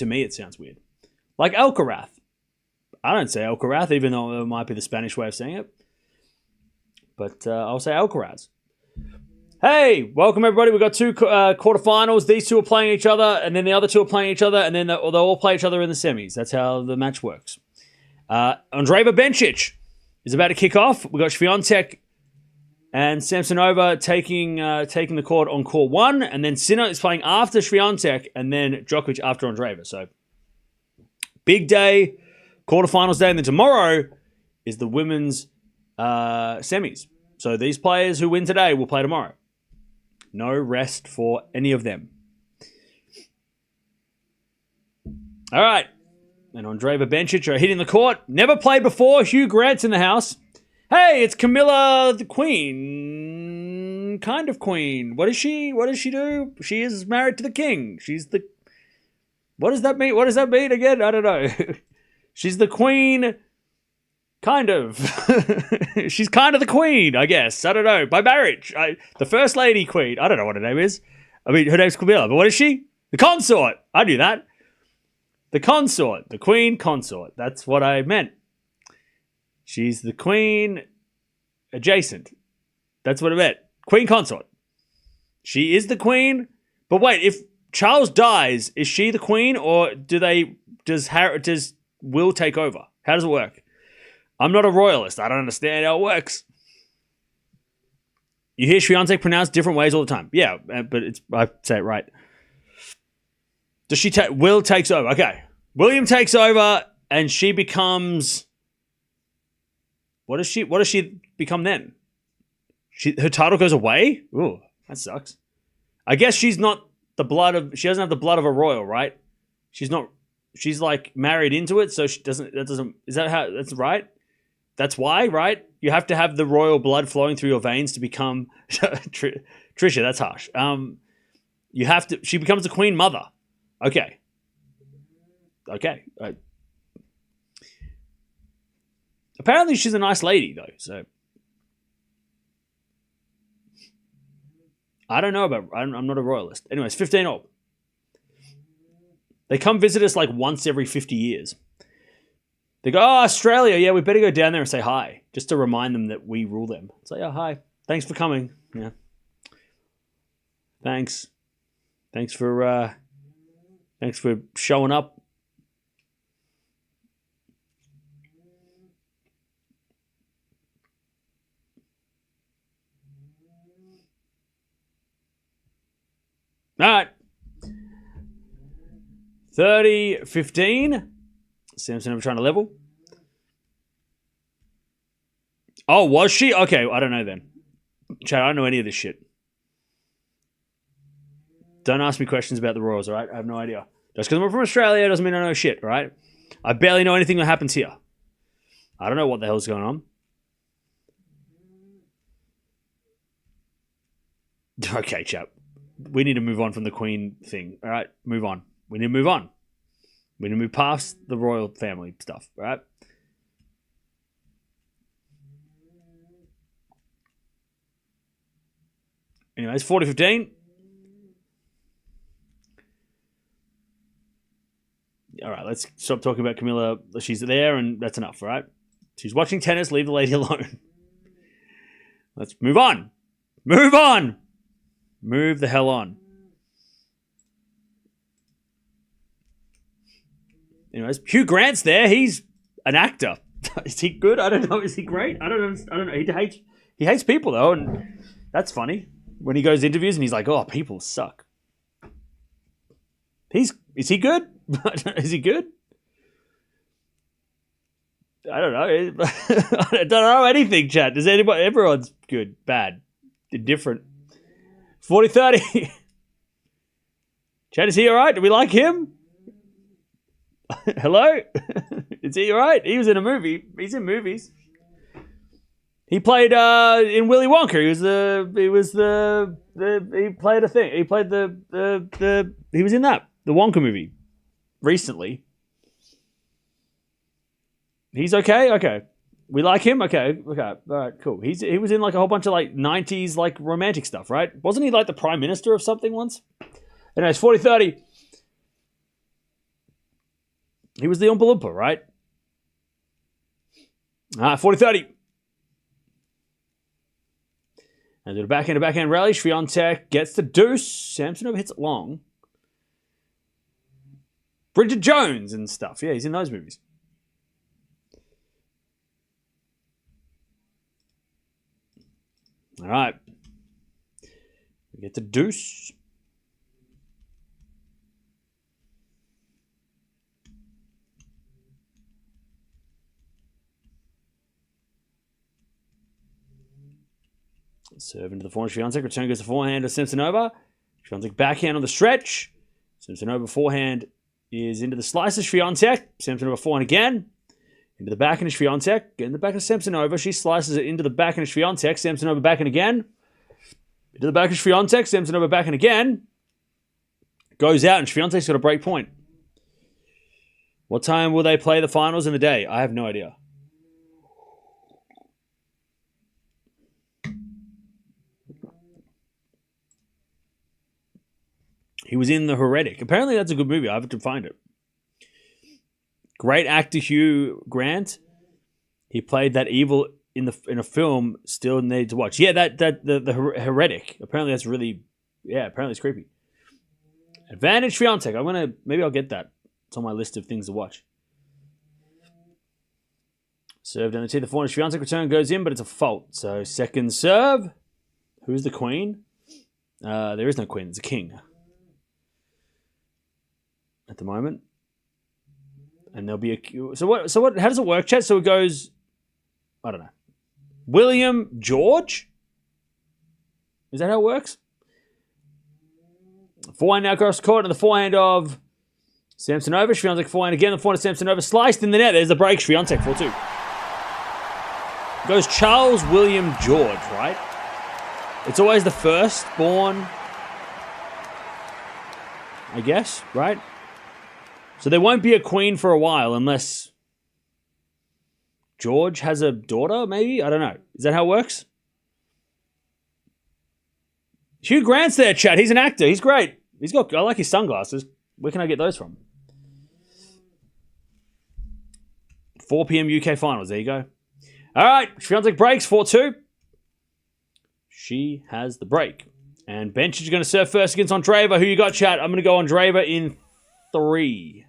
To me, it sounds weird. Like Alcaraz. I don't say Alcaraz, even though it might be the Spanish way of saying it. But I'll say Alcaraz. Hey, welcome everybody. We've got two quarterfinals. These two are playing each other, and then the other two are playing each other, and then they'll all play each other in the semis. That's how the match works. Andreeva Bencic is about to kick off. We've got Swiatek and Samsonova taking the court on court 1, and then Sinner is playing after Swiatek, and then Djokovic after Andreeva. So, big day, quarterfinals day, and then tomorrow is the women's semis. So these players who win today will play tomorrow. No rest for any of them. All right. And Andreeva Bencic are hitting the court. Never played before. Hugh Grant's in the house. Hey, it's Camilla the Queen. Kind of queen. What is she? What does she do? She is married to the king. She's the... What does that mean? What does that mean again? I don't know. She's the queen... Kind of. She's kind of the queen, I guess. I don't know. By marriage. The first lady queen. I don't know what her name is. I mean, her name's Camilla, but what is she? The consort. I knew that. The consort. The queen consort. That's what I meant. She's the queen adjacent. That's what I meant. Queen consort. She is the queen. But wait, if Charles dies, is she the queen, or does Will take over? How does it work? I'm not a royalist. I don't understand how it works. You hear Swiatek pronounced different ways all the time. Yeah, but I say it right. Does she take... Will takes over. Okay. William takes over and she becomes... What does she become then? Her title goes away? Ooh, that sucks. I guess she's not the blood of... She doesn't have the blood of a royal, right? She's not... She's like married into it, so she doesn't... That doesn't... Is that how... That's right? That's why, right? You have to have the royal blood flowing through your veins to become... Trisha, that's harsh. You have to... She becomes the queen mother. Okay. Okay. Apparently she's a nice lady, though, so... I don't know about... I'm not a royalist. Anyways, 15-all. They come visit us like once every 50 years. They go, oh, Australia, yeah, we better go down there and say hi, just to remind them that we rule them. Say, oh, hi, thanks for coming. Yeah, thanks for showing up. All right, 30-15. Samson ever trying to level? Oh, was she? Okay, I don't know then. Chad, I don't know any of this shit. Don't ask me questions about the Royals, all right? I have no idea. Just because I'm from Australia doesn't mean I know shit, all right? I barely know anything that happens here. I don't know what the hell's going on. Okay, chap. We need to move on from the Queen thing, all right? Move on. We need to move on. We need to move past the royal family stuff, right? Anyways, 40-15. All right, let's stop talking about Camilla. She's there, and that's enough, right? She's watching tennis. Leave the lady alone. Let's move on. Move on. Move the hell on. Anyways, Hugh Grant's there. He's an actor. Is he good? I don't know. Is he great? I don't know. He hates people though, and that's funny. When he goes to interviews and he's like, "Oh, people suck." Is he good? Is he good? I don't know. I don't know anything, chat. Does anybody? Everyone's good, bad, indifferent. 40-30. Chat, is he all right? Do we like him? Hello? Is he alright? He was in a movie. He's in movies. He played in Willy Wonka. He played a thing. He played he was in that. The Wonka movie. Recently. He's okay? Okay. We like him? Okay. Alright, cool. He was in like a whole bunch of like 90s like romantic stuff, right? Wasn't he like the Prime Minister of something once? Anyways, 40-30. He was the Oompa Loompa, right? 40-30. And to the backhand rally. Swiatek gets the deuce. Samsonova hits it long. Bridget Jones and stuff. Yeah, he's in those movies. All right. We get the deuce. Serve into the forehand. Swiatek. Return goes to forehand to Samsonova. Swiatek backhand on the stretch. Samsonova forehand is into the slices. Swiatek. Samsonova forehand again. Into the backhand of Swiatek. In the back of Samsonova. She slices it into the backhand of Swiatek. Samsonova backhand again. Into the back of Swiatek. Samsonova backhand again. Goes out and Swiatek's got a break point. What time will they play the finals in the day? I have no idea. He was in The Heretic. Apparently that's a good movie. I have to find it. Great actor Hugh Grant. He played that evil in a film. Still need to watch. Yeah, the Heretic. Apparently that's really, apparently it's creepy. Advantage Swiatek. Maybe I'll get that. It's on my list of things to watch. Serve down the tee. The forehand Swiatek return goes in, but it's a fault. So second serve. Who's the queen? There is no queen. It's a king. At the moment. And there'll be a... So what? How does it work, chat? So it goes... I don't know. William George? Is that how it works? Forehand now across court, and the forehand of Samsonova. Swiatek forehand again. The forehand of Samsonova sliced in the net. There's the break. Swiatek 4-2. Goes Charles William George, right? It's always the firstborn, I guess, right? So there won't be a queen for a while unless George has a daughter, maybe? I don't know. Is that how it works? Hugh Grant's there, chat. He's an actor. He's great. I like his sunglasses. Where can I get those from? 4 p.m. UK finals. There you go. All right. Swiatek breaks 4-2. She has the break. And Bencic is going to serve first against Andreeva. Who you got, chat? I'm going to go Andreeva in 3.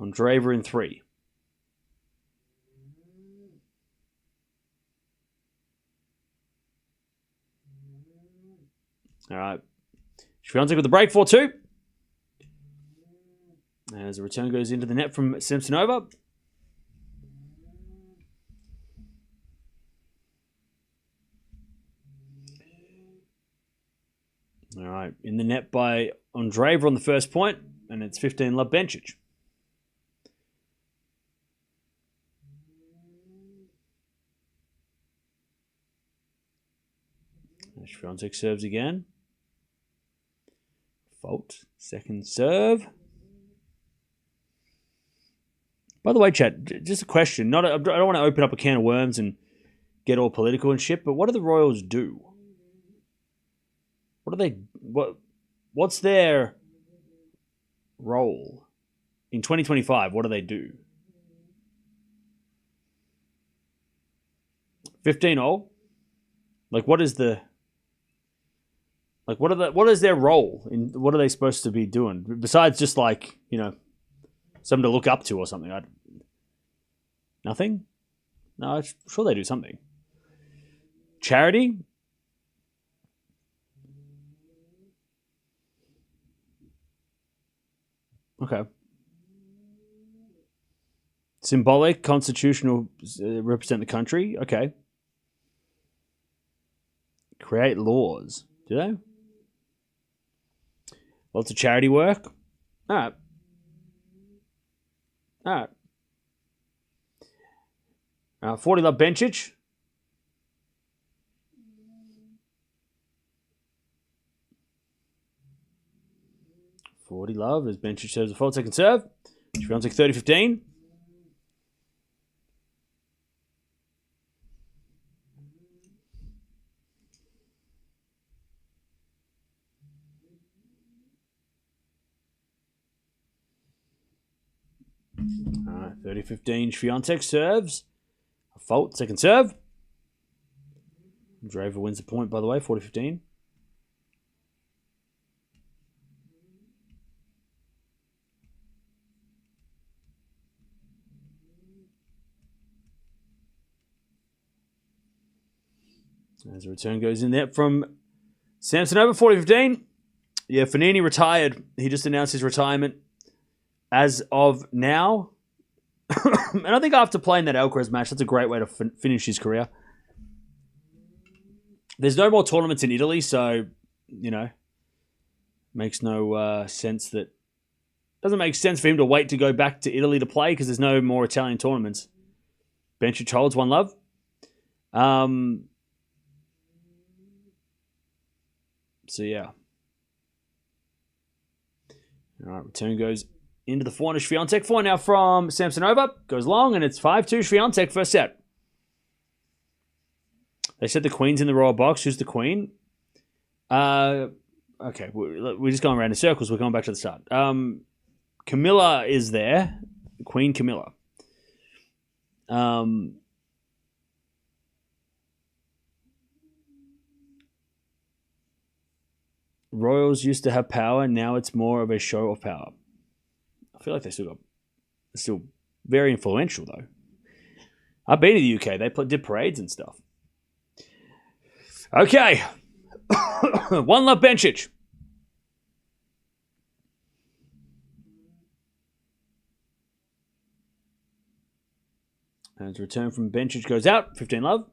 Andreeva in 3. All right. Swiatek with the break 4-2. As the return goes into the net from Samsonova. All right. In the net by Andreeva on the first point. And it's 15-love Bencic. Swiatek serves again. Fault. Second serve. By the way, chat, just a question. I don't want to open up a can of worms and get all political and shit, but what do the Royals do? What's their role in 2025? What do they do? 15-0? What is the... what is their role in what are they supposed to be doing besides just something to look up to or something? Nothing? No, I'm sure they do something. Charity? Okay. Symbolic, constitutional, represent the country. Okay. Create laws. Do they? Lots of charity work. All right. 40-love Bencic. Love as Bencic serves a fault second serve. Swiatek 30-15. All right, 30-15. Swiatek serves. A fault, second serve. Andreeva wins the point, by the way, 40-15. As a return goes in there from Samsonova, 40-15. Yeah, Fognini retired. He just announced his retirement as of now. And I think after playing that Alcaraz match, that's a great way to finish his career. There's no more tournaments in Italy, so, makes no sense that... Doesn't make sense for him to wait to go back to Italy to play because there's no more Italian tournaments. Bencic holds 1-love. So, yeah. All right, return goes into the forehand of Swiatek. Forehand now from Samsonova. Goes long, and it's 5-2 Swiatek first set. They said the queen's in the royal box. Who's the queen? Okay, we're just going around in circles. We're going back to the start. Camilla is there. Queen Camilla. Royals used to have power. Now it's more of a show of power. I feel like they're still very influential, though. I've been to the UK. They did parades and stuff. Okay. 1-love Bencic. As return from Bencic goes out. 15-love.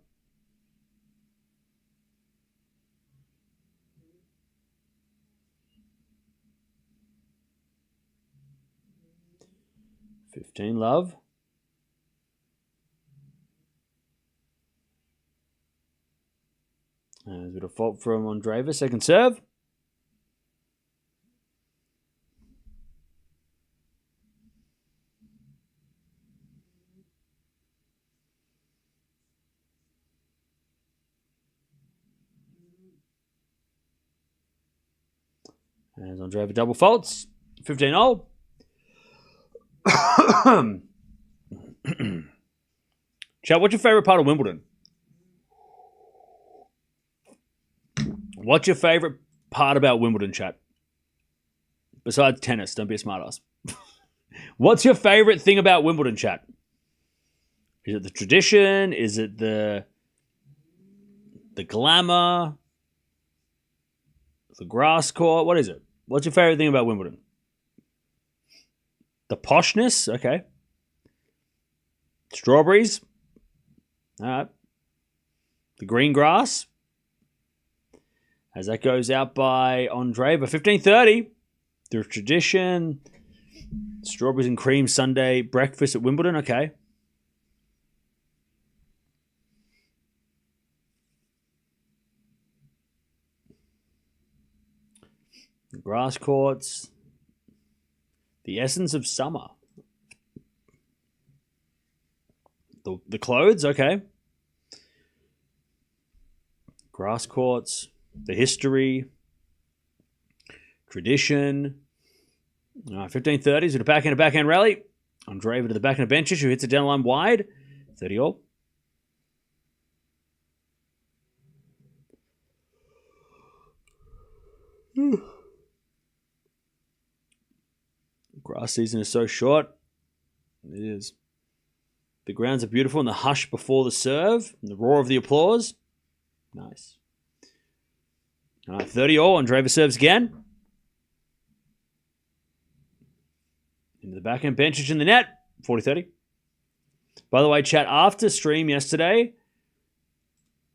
Love. There's a bit of fault from Andreeva. Second serve. As Andreeva double faults. 15-0. Chat, what's your favorite part of Wimbledon? What's your favorite part about Wimbledon, chat? Besides tennis, don't be a smartass. What's your favorite thing about Wimbledon, chat? Is it the tradition? Is it the glamour? The grass court? What is it? What's your favorite thing about Wimbledon? The poshness? Okay. Strawberries? All right. The green grass? As that goes out by Andreeva. 15:30. The tradition. Strawberries and cream Sunday breakfast at Wimbledon. Okay. The grass courts. The essence of summer. The clothes, okay. Grass courts. The history. Tradition. 15:30s with a backhand rally. Andreeva to the backhand of Bencic, who hits it down the line wide. 30-all. Grass season is so short. It is. The grounds are beautiful and the hush before the serve and the roar of the applause. Nice. All right, 30-all. Andreeva serves again. Into the backhand. Bencic in the net. 40-30. By the way, chat, after stream yesterday,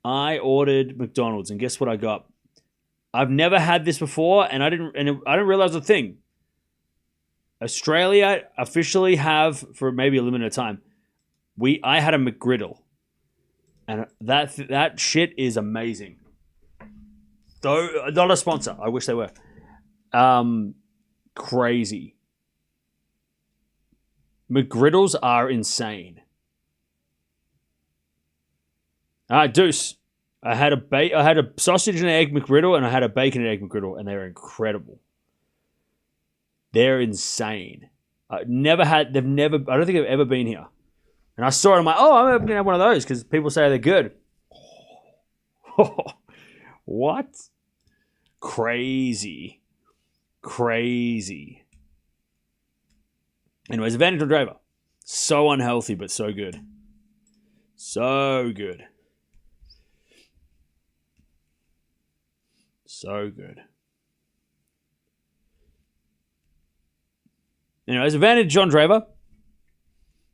I ordered McDonald's, and guess what I got? I've never had this before, and I didn't realize the thing. Australia officially have, for maybe a limited time, I had a McGriddle, and that shit is amazing. Though not a sponsor, I wish they were. Crazy. McGriddles are insane. All right, Deuce. I had a sausage and egg McGriddle, and I had a bacon and egg McGriddle, and they're incredible. They're insane. Never had. They've never. I don't think they've ever been here. And I saw it. I'm like, oh, I'm going to have one of those because people say they're good. What? Crazy. Anyways, advantage Andreeva. So unhealthy, but so good. So good. So good. Anyways, advantage Andreeva.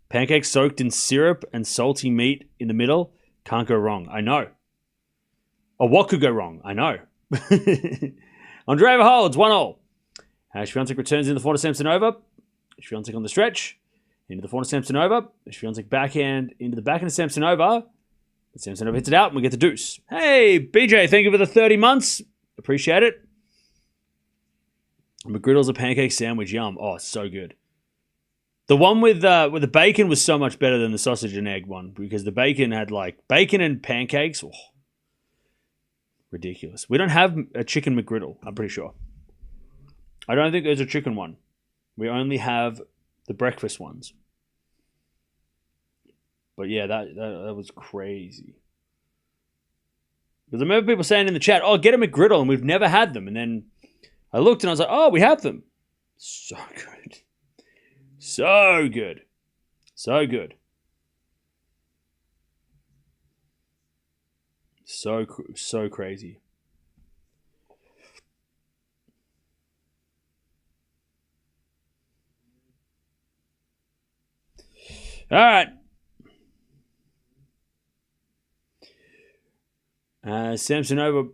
Pancakes soaked in syrup and salty meat in the middle. Can't go wrong. I know. Oh, what could go wrong? I know. Andreeva holds 1-1. Swiatek returns in the forehand Samsonova. Swiatek on the stretch. Into the forehand Samsonova. Swiatek backhand into the backhand of Samsonova. But Samsonova hits it out and we get the deuce. Hey, BJ, thank you for the 30 months. Appreciate it. McGriddles a pancake sandwich. Yum. Oh, so good. The one with the bacon was so much better than the sausage and egg one because the bacon had like bacon and pancakes. Oh, ridiculous. We don't have a chicken McGriddle, I'm pretty sure. I don't think there's a chicken one. We only have the breakfast ones. But yeah, that was crazy. Because I remember people saying in the chat, oh, get a McGriddle, and we've never had them. And then I looked and I was like, oh, we have them. So good. So good. So good. So crazy. All right. Samsonova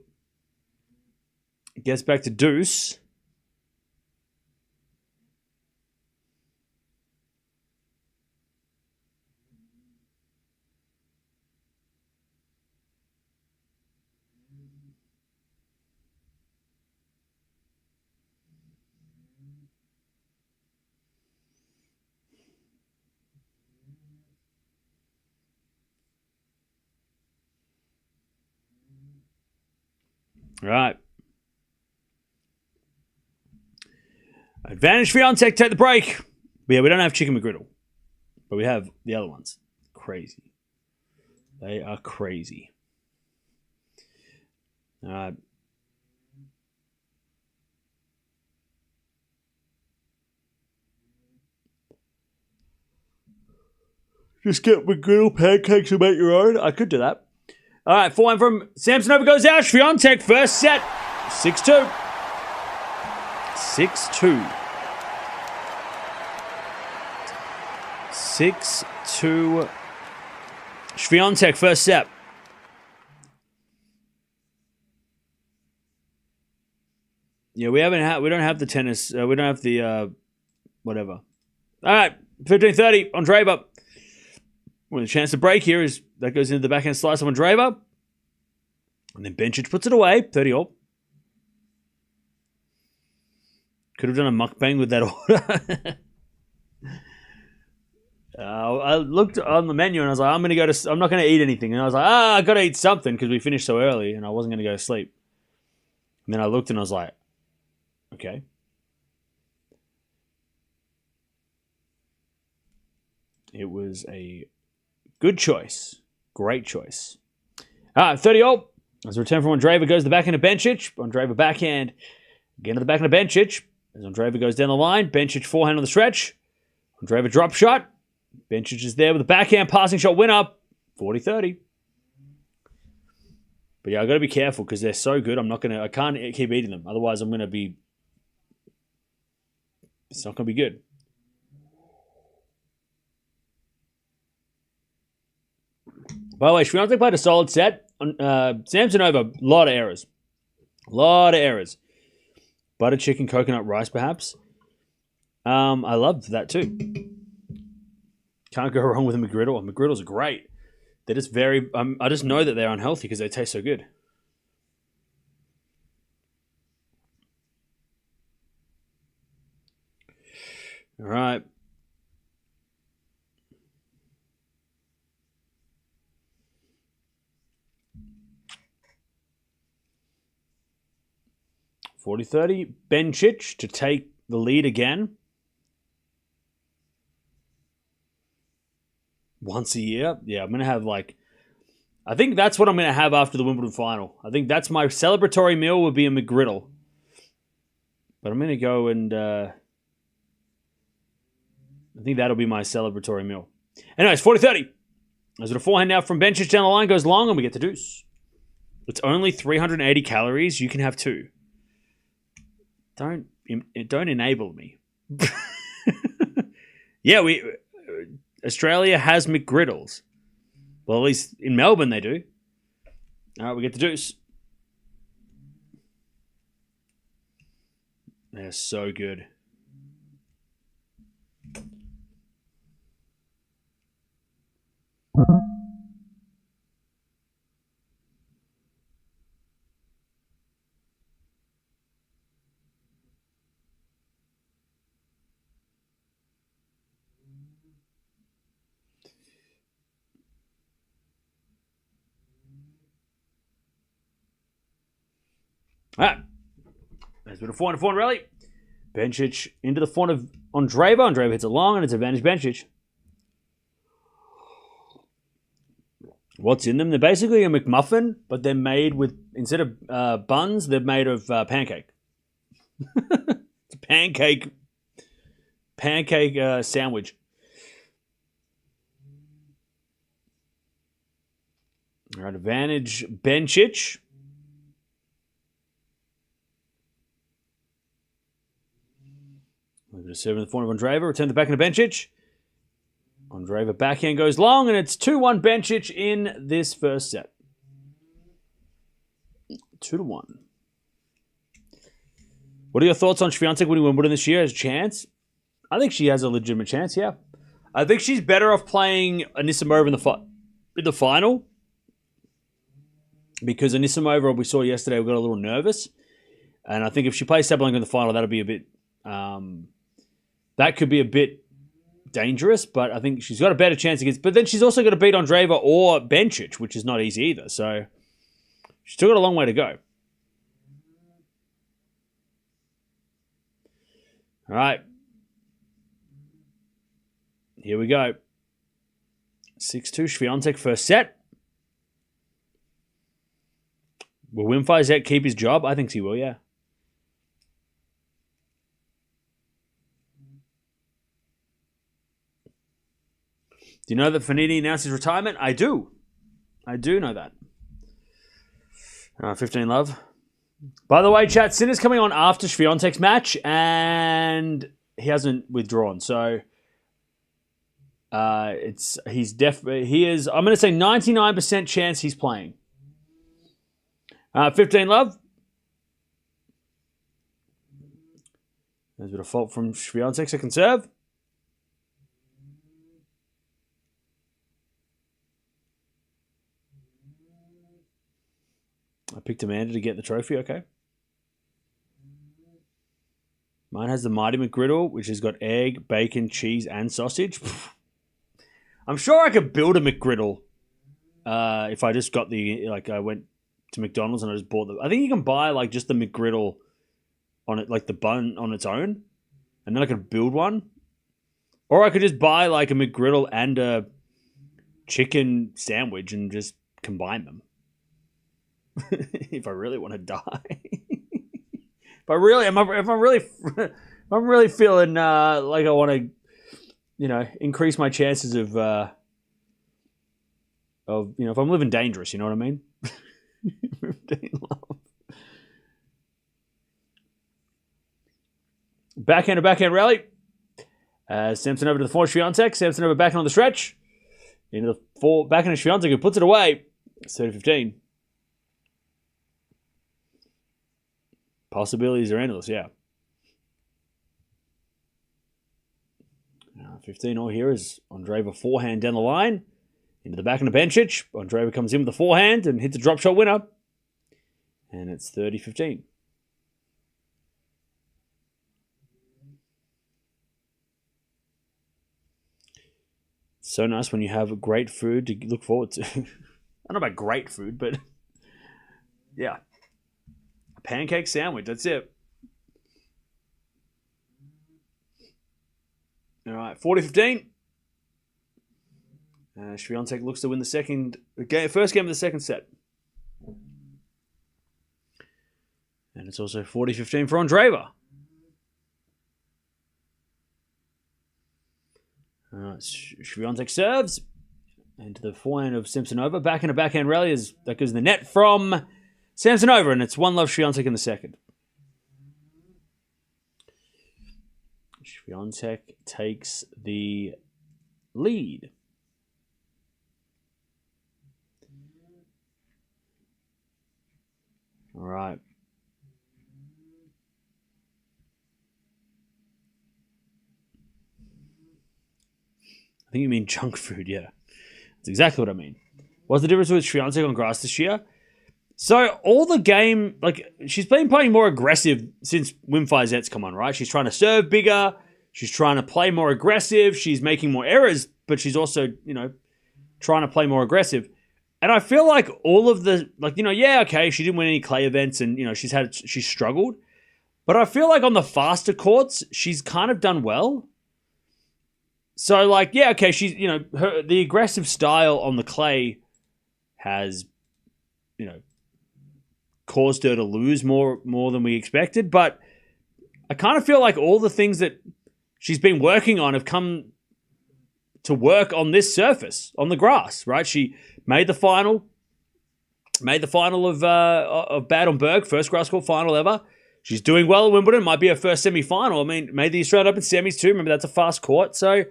gets back to deuce. Right. Advantage Swiatek, take the break. But yeah, we don't have chicken McGriddle. But we have the other ones. Crazy. They are crazy. All right. Just get McGriddle pancakes and make your own. I could do that. All right, 4-1 from Samsonova goes out. Swiatek, first set. 6-2. 6-2. 6-2. Swiatek, first set. Yeah, we don't have the tennis. We don't have the whatever. All right, 15-30. Andreeva. Well, the chance to break here is that goes into the backhand slice of Andreeva. And then Bencic puts it away. 30-all. Could have done a mukbang with that order. I looked on the menu and I was like, I'm not going to eat anything. And I was like, I got to eat something because we finished so early and I wasn't going to go to sleep. And then I looked and I was like, okay. It was a good choice. Great choice. 30-all. As a return from Andreeva goes to the backhand of Bencic. Andreeva backhand. Again to the backhand of Bencic. As Andreeva goes down the line. Bencic forehand on the stretch. Andreeva drop shot. Bencic is there with a backhand passing shot winner. 40-30. But yeah, I got to be careful because they're so good. I can't keep eating them. Otherwise, it's not going to be good. By the way, Swiatek played a solid set. Samsonova, a lot of errors. Butter chicken, coconut rice, perhaps. I loved that too. Can't go wrong with a McGriddle. McGriddles are great. They're just very... I just know that they're unhealthy because they taste so good. All right. $40-30. Bencic to take the lead again. once a year. Yeah, I'm going to have I think that's what I'm going to have after the Wimbledon final. I think that's my celebratory meal would be a McGriddle. But I'm going to go and I think that'll be my celebratory meal. Anyways, 40-30. As a forehand now from Bencic down the line goes long and we get the deuce. It's only 380 calories. You can have two. Don't enable me. Yeah, Australia has McGriddles. Well, at least in Melbourne they do. All right, we get the deuce. They're so good. All right. There's a bit of forehand rally. Bencic into the front of Andreeva. Andreeva hits it long, and it's advantage Bencic. What's in them? They're basically a McMuffin, but they're made with, instead of buns, they're made of pancake. It's a pancake sandwich. All right, advantage Bencic. We're going to serve in the front of Andreeva. Return the backhand to Bencic. Andreeva backhand goes long, and it's 2-1 Bencic in this first set. 2-1. What are your thoughts on Swiatek winning Wimbledon this year? Has a chance? I think she has a legitimate chance, yeah. I think she's better off playing Anisimova in the final. Because Anisimova, we saw yesterday, we got a little nervous. And I think if she plays Sabalenka in the final, that'll be a bit... that could be a bit dangerous, but I think she's got a better chance against... But then she's also got to beat Andreeva or Bencic, which is not easy either. So she's still got a long way to go. All right. Here we go. 6-2 Swiatek first set. Will Wim Fizek keep his job? I think he will, yeah. Do you know that Fanini announced his retirement? I do. I do know that. 15 love. By the way, chat, Sinner's coming on after Swiatek's match, and he hasn't withdrawn. So he is. I'm going to say 99% chance he's playing. 15 love. There's a bit of fault from Swiatek, second serve. I picked Amanda to get the trophy, okay. Mine has the Mighty McGriddle, which has got egg, bacon, cheese, and sausage. I'm sure I could build a McGriddle if I just got I went to McDonald's and I just bought I think you can buy just the McGriddle on it, the bun on its own, and then I could build one. Or I could just buy a McGriddle and a chicken sandwich and just combine them. If I really want to die. If I'm really feeling like I want to, increase my chances of if I'm living dangerous, you know what I mean? Backhand to backhand rally. Samson over to the forward Swiatek. Samson over backhand on the stretch. Into the backhand of Swiatek, who puts it away. 30-15. Possibilities are endless, yeah. 15 all here is Andreeva forehand down the line. Into the backhand of Bencic. Andreeva comes in with the forehand and hits a drop shot winner. And it's 30-15. So nice when you have great food to look forward to. I don't know about great food, but yeah. A pancake sandwich, that's it. All right, 40-15. Swiatek looks to win the first game of the second set. And it's also 40-15 for Andreeva. Swiatek serves. And to the forehand of Samsonova. Back in a backhand rally as that goes in the net from Samsonova. And it's 1-love Swiatek in the second. Swiatek takes the lead. All right. I think you mean junk food, yeah. That's exactly what I mean. What's the difference with Swiatek on grass this year? So all the game, she's been playing more aggressive since Wim Fizet's come on, right? She's trying to serve bigger. She's trying to play more aggressive. She's making more errors, but she's also, trying to play more aggressive. And I feel like all of the, she didn't win any clay events and, she's struggled. But I feel like on the faster courts, she's kind of done well. So, she's, the aggressive style on the clay has, caused her to lose more than we expected. But I kind of feel like all the things that she's been working on have come to work on this surface, on the grass, right? She made the final of Bad on Berg, first grass court final ever. She's doing well at Wimbledon, might be her first semi-final. I mean, made the Australian Open semis too. Remember, that's a fast court. So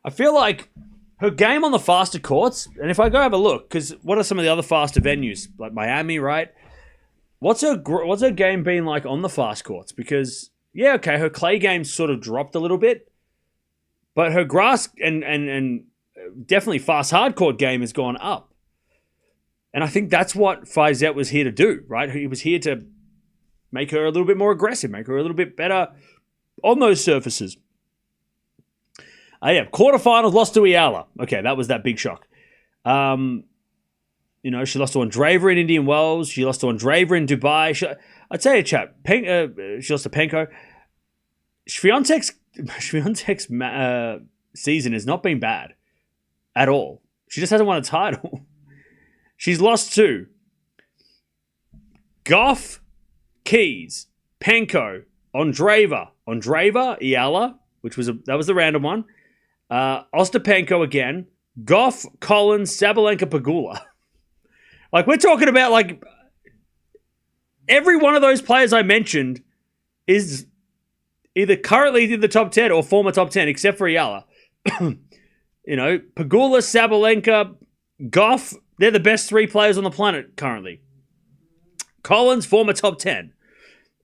I feel like her game on the faster courts, and if I go have a look, because what are some of the other faster venues? Like Miami, right? What's her game been like on the fast courts? Because, her clay game sort of dropped a little bit, but her grass and definitely fast hard court game has gone up. And I think that's what Fizet was here to do, right? He was here to make her a little bit more aggressive, make her a little bit better on those surfaces. Quarterfinals lost to Eala. Okay, that was that big shock. She lost to Andreeva in Indian Wells. She lost to Andreeva in Dubai. I'd say a chat. She lost to Penko. Swiatek's season has not been bad at all. She just hasn't won a title. She's lost to Gauff, Keys, Penko, Andreeva, Eala, that was the random one. Ostapenko again, Gauff, Collins, Sabalenka, Pegula. We're talking about every one of those players I mentioned is either currently in the top 10 or former top 10, except for Eala. Pegula, Sabalenka, Gauff, they're the best three players on the planet currently. Collins, former top 10.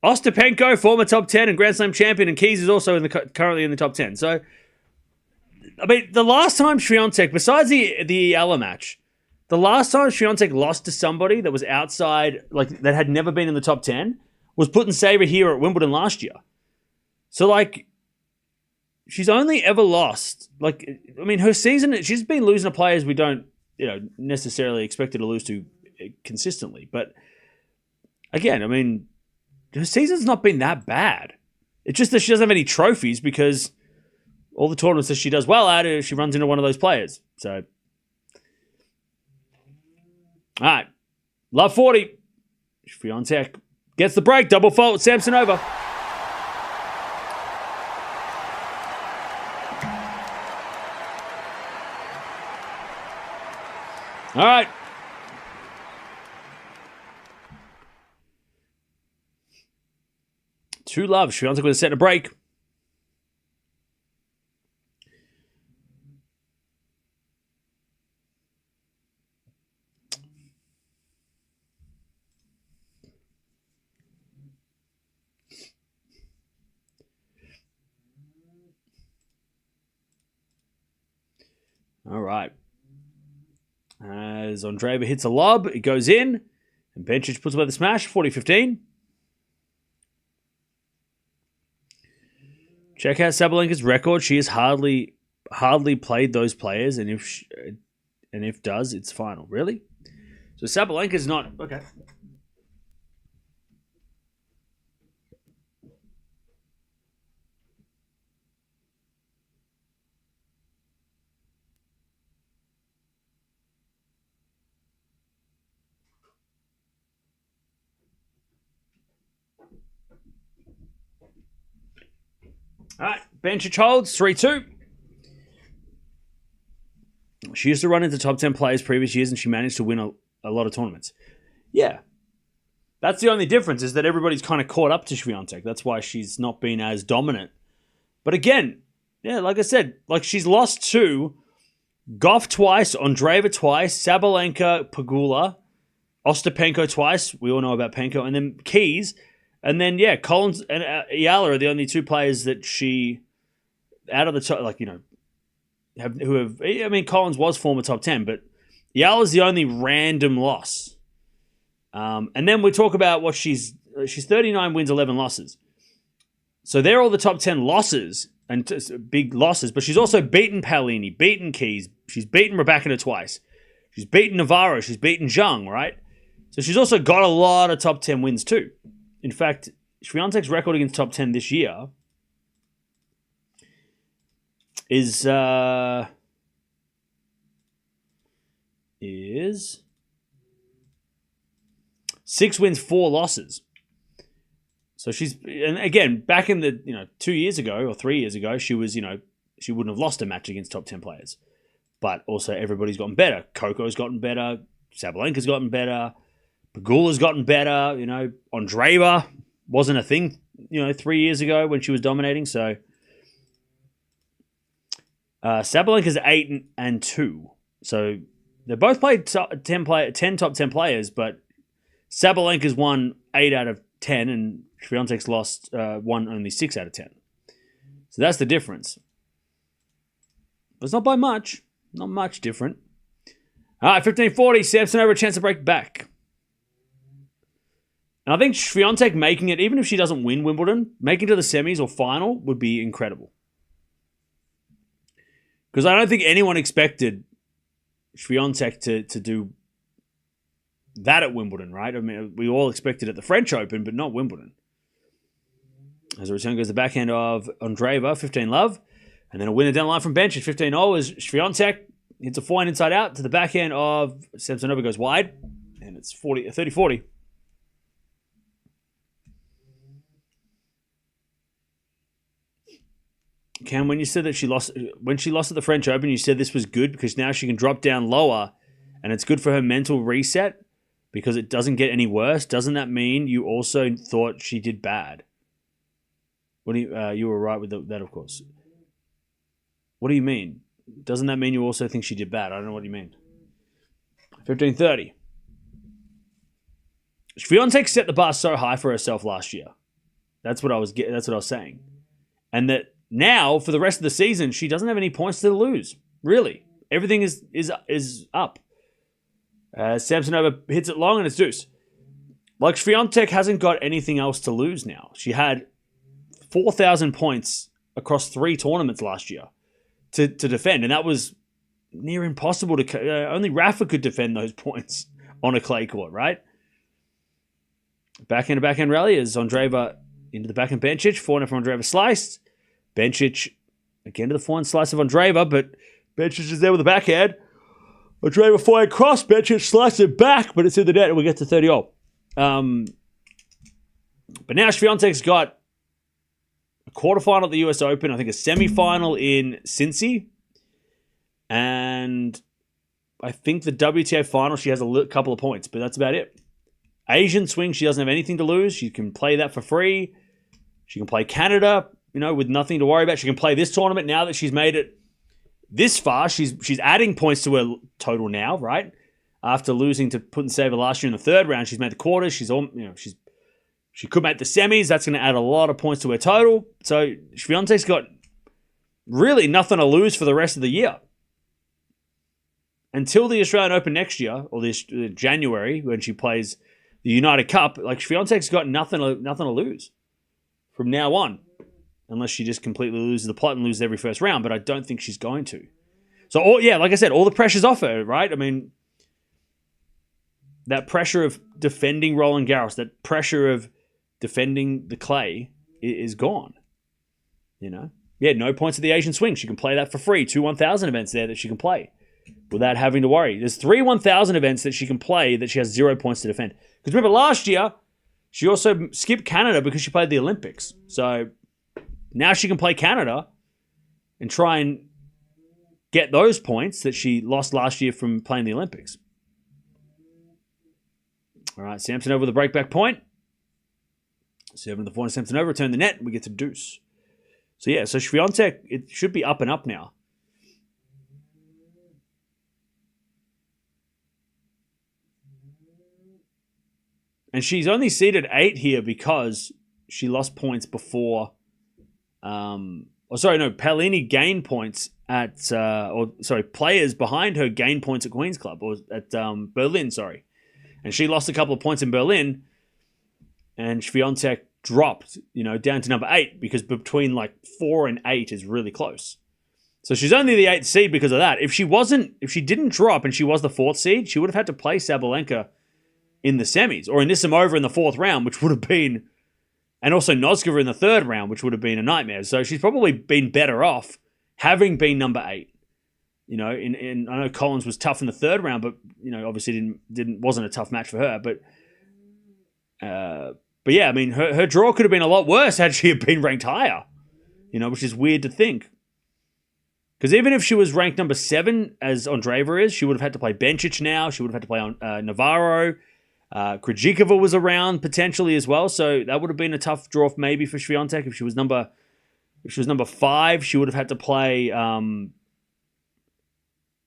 Ostapenko, former top 10 and Grand Slam champion, and Keys is also currently in the top 10. So, I mean, the last time Swiatek, besides the Eala match, the last time Swiatek lost to somebody that was outside, that had never been in the top 10, was Putintseva here at Wimbledon last year. So, she's only ever lost. Her season, she's been losing to players we don't, necessarily expect her to lose to consistently. But, again, I mean, her season's not been that bad. It's just that she doesn't have any trophies because all the tournaments that she does well at, she runs into one of those players. So, all right. Love 40. Swiatek gets the break. Double fault. Samsonova. All right. Two love. Swiatek with a set and a break. All right. As Andreeva hits a lob, it goes in. And Bencic puts away the smash, 40-15. Check out Sabalenka's record. She has hardly played those players, and if does, it's final. Really? So Sabalenka's not... Okay. All right, Bencic holds 3-2. She used to run into top 10 players previous years, and she managed to win a lot of tournaments. Yeah. That's the only difference, is that everybody's kind of caught up to Swiatek. That's why she's not been as dominant. But again, yeah, like I said, like she's lost to Gauff twice, Andreeva twice, Sabalenka, Pegula, Ostapenko twice. We all know about Penko. And then Keys. And then, yeah, Collins and Eala are the only two players that she, out of the top, like, you know, Collins was former top 10, but Eala's the only random loss. And then we talk about what she's 39 wins, 11 losses. So they're all the top 10 losses and big losses, but she's also beaten Paolini, beaten Keys, she's beaten Raducanu twice, she's beaten Navarro, she's beaten Zhang, right? So she's also got a lot of top 10 wins too. In fact, Swiatek's record against top 10 this year is 6 wins, 4 losses. So she's, and again, back in the 2 years ago or 3 years ago, she was, she wouldn't have lost a match against top 10 players. But also everybody's gotten better. Coco's gotten better. Sabalenka's gotten better. Pegula's gotten better. Andreeva wasn't a thing, 3 years ago when she was dominating. So Sabalenka's 8-2. So they both played 10 top 10 players, but Sabalenka's won 8 out of 10, and Swiatek's lost won only 6 out of 10. So that's the difference. But it's not by much. Not much different. All right, 15-40. Samson over a chance to break back. And I think Swiatek making it, even if she doesn't win Wimbledon, making it to the semis or final would be incredible. Because I don't think anyone expected Swiatek to do that at Wimbledon, right? I mean, we all expected at the French Open, but not Wimbledon. As a return goes the backhand of Andreeva, 15-love. And then a winner down the line from Bencic, 15-0, as Swiatek hits a forehand inside out to the backhand of Samsonova, goes wide. And it's 30-40. Cam, when you said that she lost at the French Open, you said this was good because now she can drop down lower and it's good for her mental reset because it doesn't get any worse. Doesn't that mean you also thought she did bad? What do you were right with that, of course. What do you mean? Doesn't that mean you also think she did bad? I don't know what you mean. 15-30. Swiatek set the bar so high for herself last year. That's what I was saying. And that now, for the rest of the season, she doesn't have any points to lose. Really. Everything is up. Samsonova hits it long and it's deuce. Like, Swiatek hasn't got anything else to lose now. She had 4,000 points across 3 tournaments last year to defend, and that was near impossible to... only Rafa could defend those points on a clay court, right? Backhand to backhand rally as Andreeva into the backhand Bencic. Forehand from Andreeva sliced. Bencic again to the forehand slice of Andreeva, but Bencic is there with the backhand. Andreeva forehand cross. Bencic slices it back, but it's in the net, and we get to 30-0. But now Swiatek's got a quarterfinal at the US Open, I think a semifinal in Cincy, and I think the WTA final she has a couple of points, but that's about it. Asian swing, she doesn't have anything to lose. She can play that for free. She can play Canada, with nothing to worry about. She can play this tournament now that she's made it this far. She's adding points to her total now, right? After losing to Putintseva last year in the third round, she's made the quarters. She could make the semis. That's going to add a lot of points to her total. So Swiatek's got really nothing to lose for the rest of the year. Until the Australian Open next year, or this January, when she plays the United Cup, like, Swiatek's got nothing to lose from now on. Unless she just completely loses the plot and loses every first round, but I don't think she's going to. So, like I said, all the pressure's off her, right? I mean, that pressure of defending Roland Garros, that pressure of defending the clay is gone. Yeah, no points at the Asian swing. She can play that for free. 2 1,000 events there that she can play without having to worry. There's 3 1,000 events that she can play that she has 0 points to defend. Because remember, last year, She also skipped Canada because she played the Olympics. So now she can play Canada and try and get those points that she lost last year from playing the Olympics. All right, Samsonova with a breakback point. Serving the forehand, Samsonova return the net. We get to deuce. So yeah, so Swiatek, it should be up and up now. And she's only seeded 8 here because she lost points before. Paolini gained points at, players behind her gained points at Queen's Club, or at Berlin, sorry. And she lost a couple of points in Berlin, and Swiatek dropped, down to number 8, because between like 4 and 8 is really close. So she's only the 8th seed because of that. If she didn't drop and she was the 4th seed, she would have had to play Sabalenka in the semis, or Anisimova in the 4th round, which would have been, and also Noskova in the 3rd round, which would have been a nightmare. So she's probably been better off having been number 8. I know Collins was tough in the 3rd round, but obviously wasn't a tough match for her. But yeah, I mean, her draw could have been a lot worse had she been ranked higher. Which is weird to think. Because even if she was ranked number 7, as Andreeva is, she would have had to play Bencic now. She would have had to play Navarro. Krejcikova was around potentially as well, so that would have been a tough draw maybe for Swiatek. If she was number 5, she would have had to play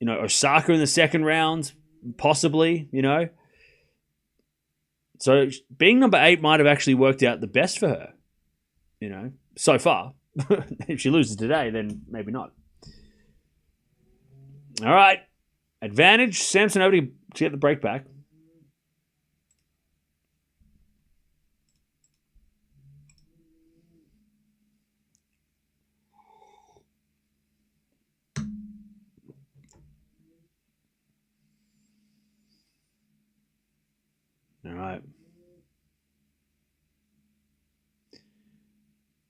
Osaka in the 2nd round, possibly. So being number 8 might have actually worked out the best for her. So far. If she loses today, then maybe not. All right, advantage Samsonova to get the break back. All right.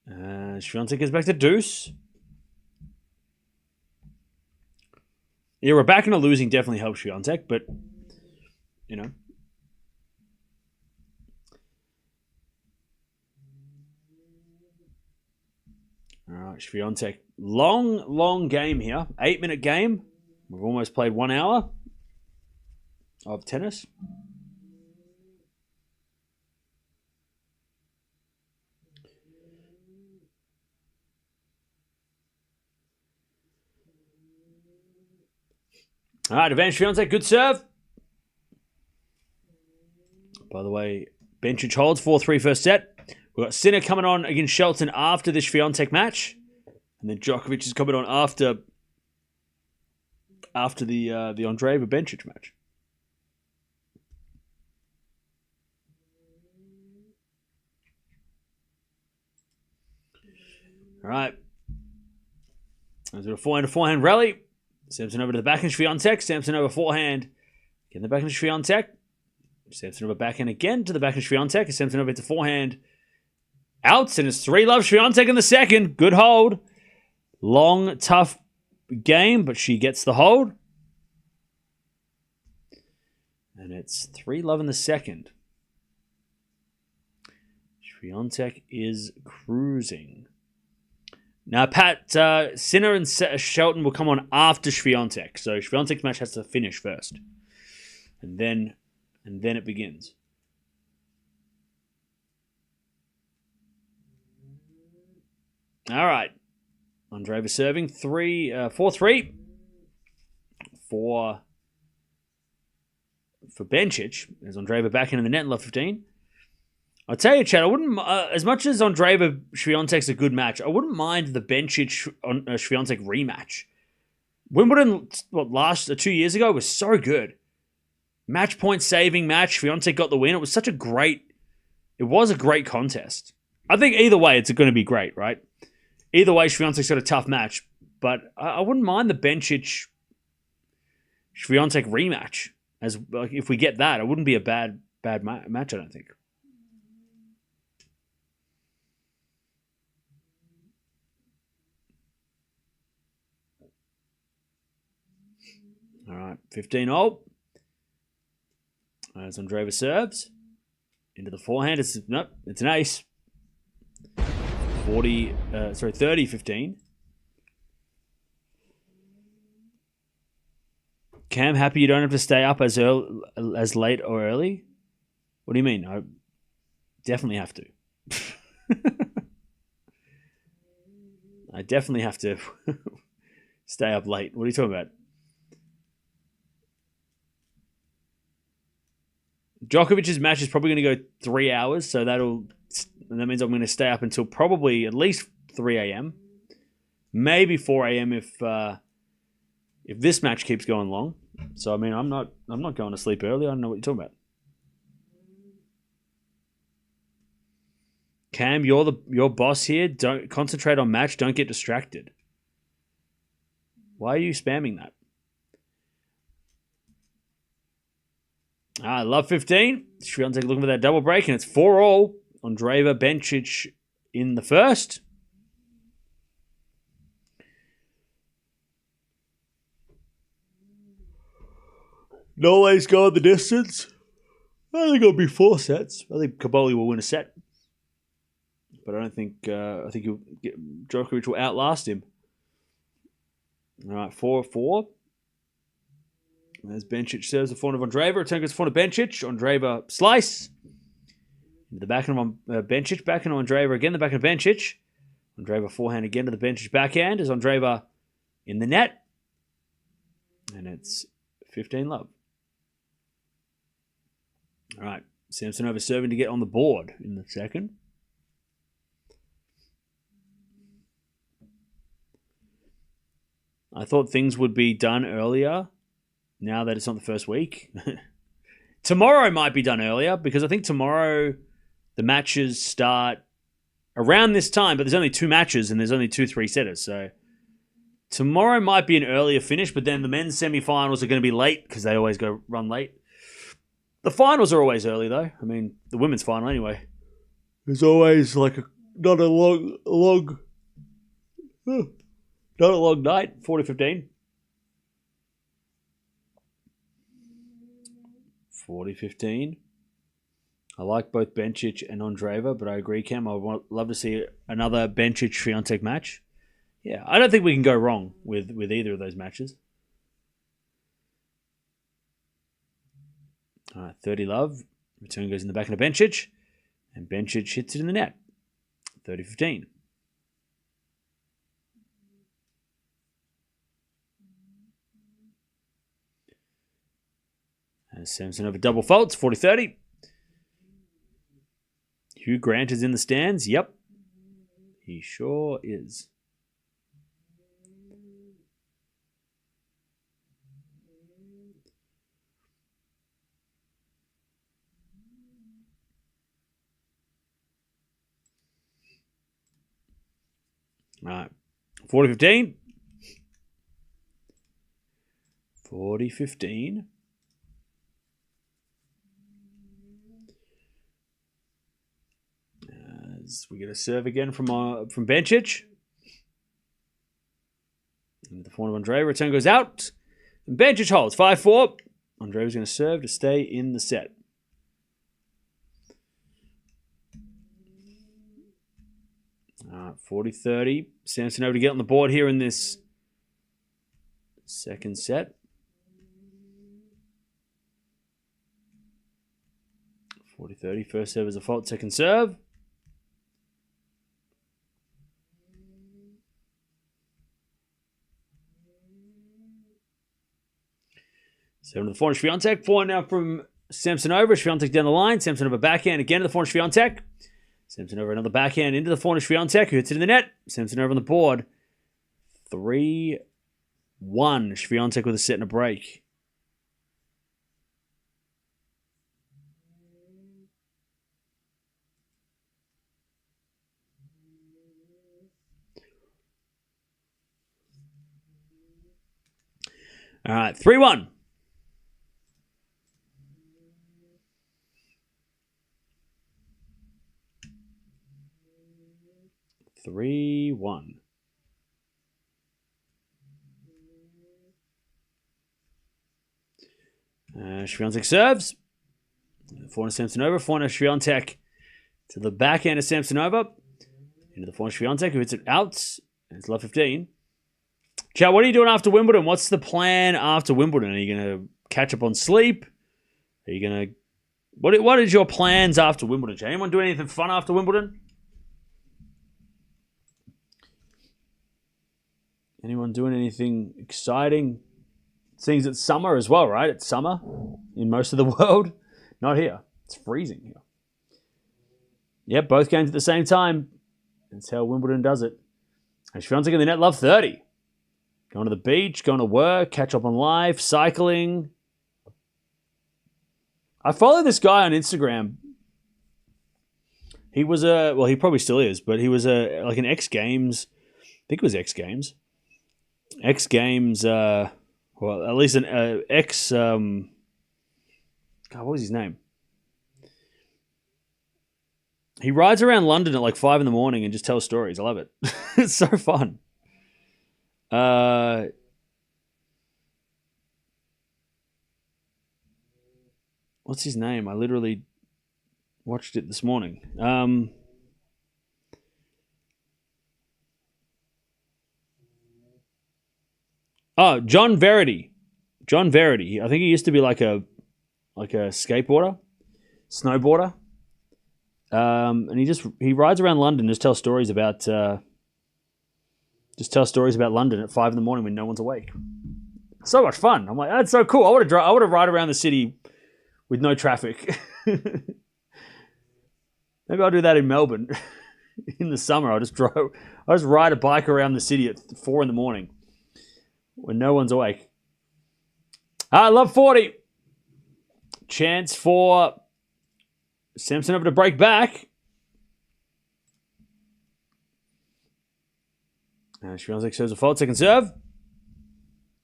Swiatek goes back to deuce. Yeah, we're back into losing definitely helps Swiatek, but, All right, Swiatek. Long game here. 8-minute game. We've almost played 1 hour of tennis. All right, advantage Swiatek. Good serve. By the way, Bencic holds 4-3 first set. We've got Sinner coming on against Shelton after this Swiatek match. And then Djokovic is coming on after the Andreeva Bencic match. All right. Let's do a forehand rally. Samson over to the backhand Swiatek. Samson over forehand. Again, the backhand Swiatek. Samson over backhand again to the backhand Swiatek. Samson over to forehand. Outs, and it's 3-love Swiatek in the 2nd. Good hold. Long, tough game, but she gets the hold. And it's 3-love in the 2nd. Swiatek is cruising. Now, Pat, Sinner and Shelton will come on after Swiatek. So Swiatek's match has to finish first. And then it begins. All right. Andreeva serving 4-3 for Bencic. There's Andreeva back in the net in love 15. I'll tell you, Chad, I wouldn't, as much as Andreeva Swiatek's a good match, I wouldn't mind the Bencic Swiatek rematch. Wimbledon, 2 years ago, was so good. Match point saving match. Swiatek got the win. It was a great contest. I think either way, it's going to be great, right? Either way, Swiatek's got a tough match, but I wouldn't mind the Bencic Swiatek rematch. If we get that, it wouldn't be a bad match, I don't think. All right, 15-all. As Andreeva serves. Into the forehand. It's an ace. 30-15. Cam, happy you don't have to stay up as late or early? What do you mean? I definitely have to. I definitely have to stay up late. What are you talking about? Djokovic's match is probably going to go 3 hours, so that means I'm going to stay up until probably at least 3 a.m. Maybe 4 a.m. if this match keeps going long. So I mean, I'm not going to sleep early. I don't know what you're talking about. Cam, you're boss here. Don't concentrate on match. Don't get distracted. Why are you spamming that? Love 15. Swiatek looking for that double break, and it's 4-all. Andreeva Bencic in the first. Nole's going the distance. I think it'll be 4 sets. I think Caboli will win a set. But I don't think... Djokovic will outlast him. All right, 4-4. As Bencic serves the forehand of Andreeva. Return goes forehand of Bencic. Andreeva slice. Into the backhand of Bencic. Backhand of Andreeva again. The backhand of Bencic. Andreeva forehand again to the Bencic backhand. As Andreeva in the net. And it's 15-love. All right. Samsonova serving to get on the board in the second. I thought things would be done earlier. Now that it's not the first week. Tomorrow might be done earlier because I think tomorrow the matches start around this time, but there's only 2 matches and there's only 2 3-setters. So tomorrow might be an earlier finish, but then the men's semi-finals are going to be late because they always go run late. The finals are always early though. I mean, the women's final anyway. There's always like not a long night, 40-15. 40-15. I like both Bencic and Andreeva, but I agree, Cam. I would love to see another Bencic-Swiatek match. Yeah, I don't think we can go wrong with either of those matches. All right, 30-love. Return goes in the back of Bencic, and Bencic hits it in the net. 30-15. Samsonova double faults, 40-30. Hugh Grant is in the stands. Yep. He sure is. All right. 40-15. 40-15. We get a serve again from Bencic. And the forehand of Andreeva. Return goes out. And Bencic holds 5-4. Andreeva's going to serve to stay in the set. All right, 40-30. Samsonova to get on the board here in this second set. 40-30. First serve is a fault. Second serve. So to the forehand, Swiatek. Forehand now from Samsonova. Swiatek down the line. Samsonova backhand again to the forehand, Swiatek. Samsonova another backhand into the forehand, Swiatek, who hits it in the net. Samsonova on the board. 3-1. Swiatek with a set and a break. All right, 3-1. 3-1. Swiatek serves. The forehand of Samsonova. Forehand of Swiatek to the backhand of Samsonova. Into the forehand of Swiatek, who hits it out. And it's love 15. Chow, what are you doing after Wimbledon? What's the plan after Wimbledon? Are you going to catch up on sleep? Are you going to... What is your plans after Wimbledon, Chow? Anyone do anything fun after Wimbledon? Anyone doing anything exciting? Seeing it's summer as well, right? It's summer in most of the world. Not here. It's freezing here. Yep, both games at the same time. That's how Wimbledon does it. And Swiatek in the net, love 30. Going to the beach, going to work, catch up on life, cycling. I follow this guy on Instagram. He was he probably still is, but he was like an X Games. I think it was X Games. X Games, well, at least an X. God, what was his name? He rides around London at like 5 a.m. and just tells stories. I love it. It's so fun. What's his name? I literally watched it this morning. John Verity. John Verity. I think he used to be like a skateboarder, snowboarder. And he rides around London and just tells stories about London at 5 a.m. when no one's awake. So much fun. I'm like, that's so cool. I want to ride around the city with no traffic. Maybe I'll do that in Melbourne in the summer. I'll just ride a bike around the city at 4 a.m. when no one's awake. I love 40. Chance for Samsonova to break back. Swiatek serves a fault. Second serve.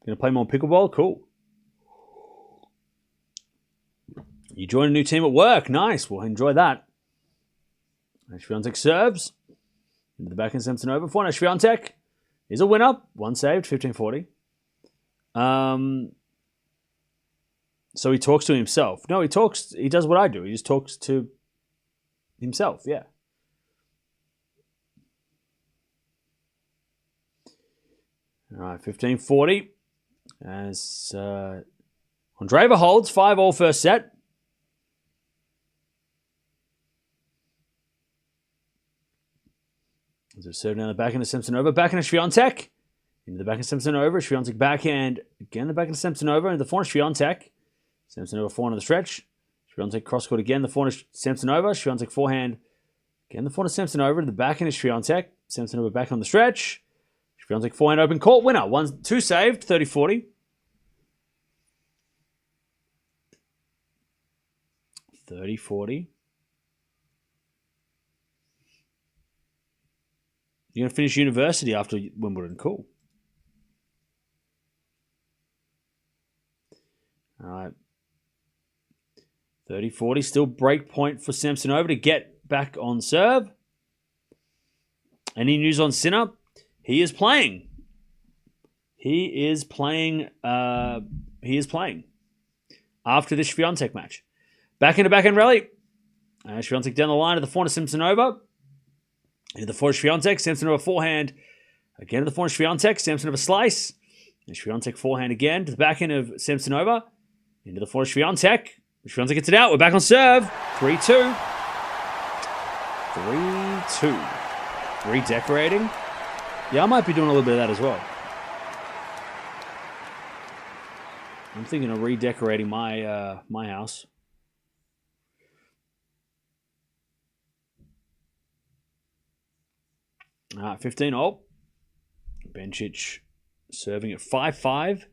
Going to play more pickleball. Cool. You join a new team at work. Nice. We'll enjoy that. Swiatek serves. Into the backhand Samsonova. Forehand Swiatek is a winner. One saved. 15-40. So he talks to himself. No, he does what I do. He just talks to himself, yeah. All right, 15-40. As Andreeva holds 5-all first set. As a serve down the backhand of Samsonova. Backhand of Swiatek. Into the backhand of Samsonova. Swiatek backhand. Again, the backhand of Samsonova. Into the forehand of Swiatek. Samsonova forehand on the stretch. Swiatek cross court again. The forehand of Samsonova. Swiatek forehand. Again, the forehand of Samsonova. To the backhand of Swiatek. Samsonova back on the stretch. Swiatek forehand open court. Winner. 1-2 saved. 30-40. 30-40. You're going to finish university after Wimbledon. Cool. All right. 30-40. Still break point for Samsonova to get back on serve. Any news on Sinner? He is playing. He is playing after this Swiatek match. Back into backhand rally. Swiatek down the line to the forehand of Samsonova. Into the forehand Swiatek. Samsonova forehand. Again to the forehand Swiatek. Samsonova slice. And Swiatek forehand again to the backhand of Samsonova. Into the forehand Swiatek. Swiatek gets it out. We're back on serve. 3-2. 3-2. Redecorating. Yeah, I might be doing a little bit of that as well. I'm thinking of redecorating my my house. All right, 15-all. Bencic serving at 5-5.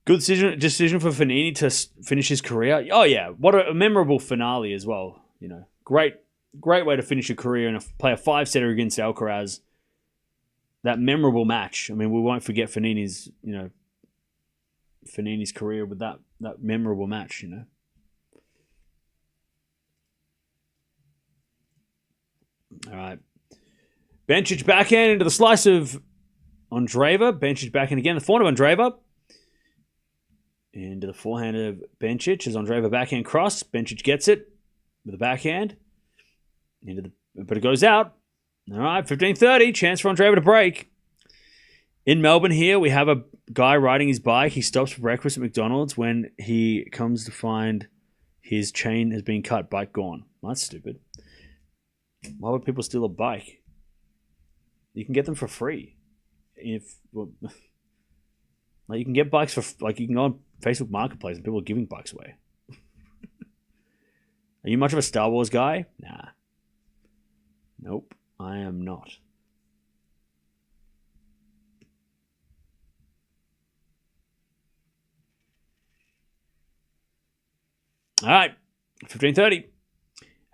Good decision for Fognini to finish his career. Oh yeah, what a memorable finale as well. You know, great way to finish your career and play a 5-setter against Alcaraz. That memorable match. I mean, we won't forget Fognini's career with that memorable match. You know. All right. Bencic backhand into the slice of Andreeva. Bencic backhand again. The forehand of Andreeva. Into the forehand of Bencic as Andreeva backhand cross. Bencic gets it with the backhand. But it goes out. All right, 15-30. Chance for Andreeva to break. In Melbourne here, we have a guy riding his bike. He stops for breakfast at McDonald's when he comes to find his chain has been cut, bike gone. Well, that's stupid. Why would people steal a bike? You can get them for free. You can get bikes for you can go on Facebook Marketplace and people are giving bikes away. Are you much of a Star Wars guy? Nah. Nope, I am not. All right, 15-30.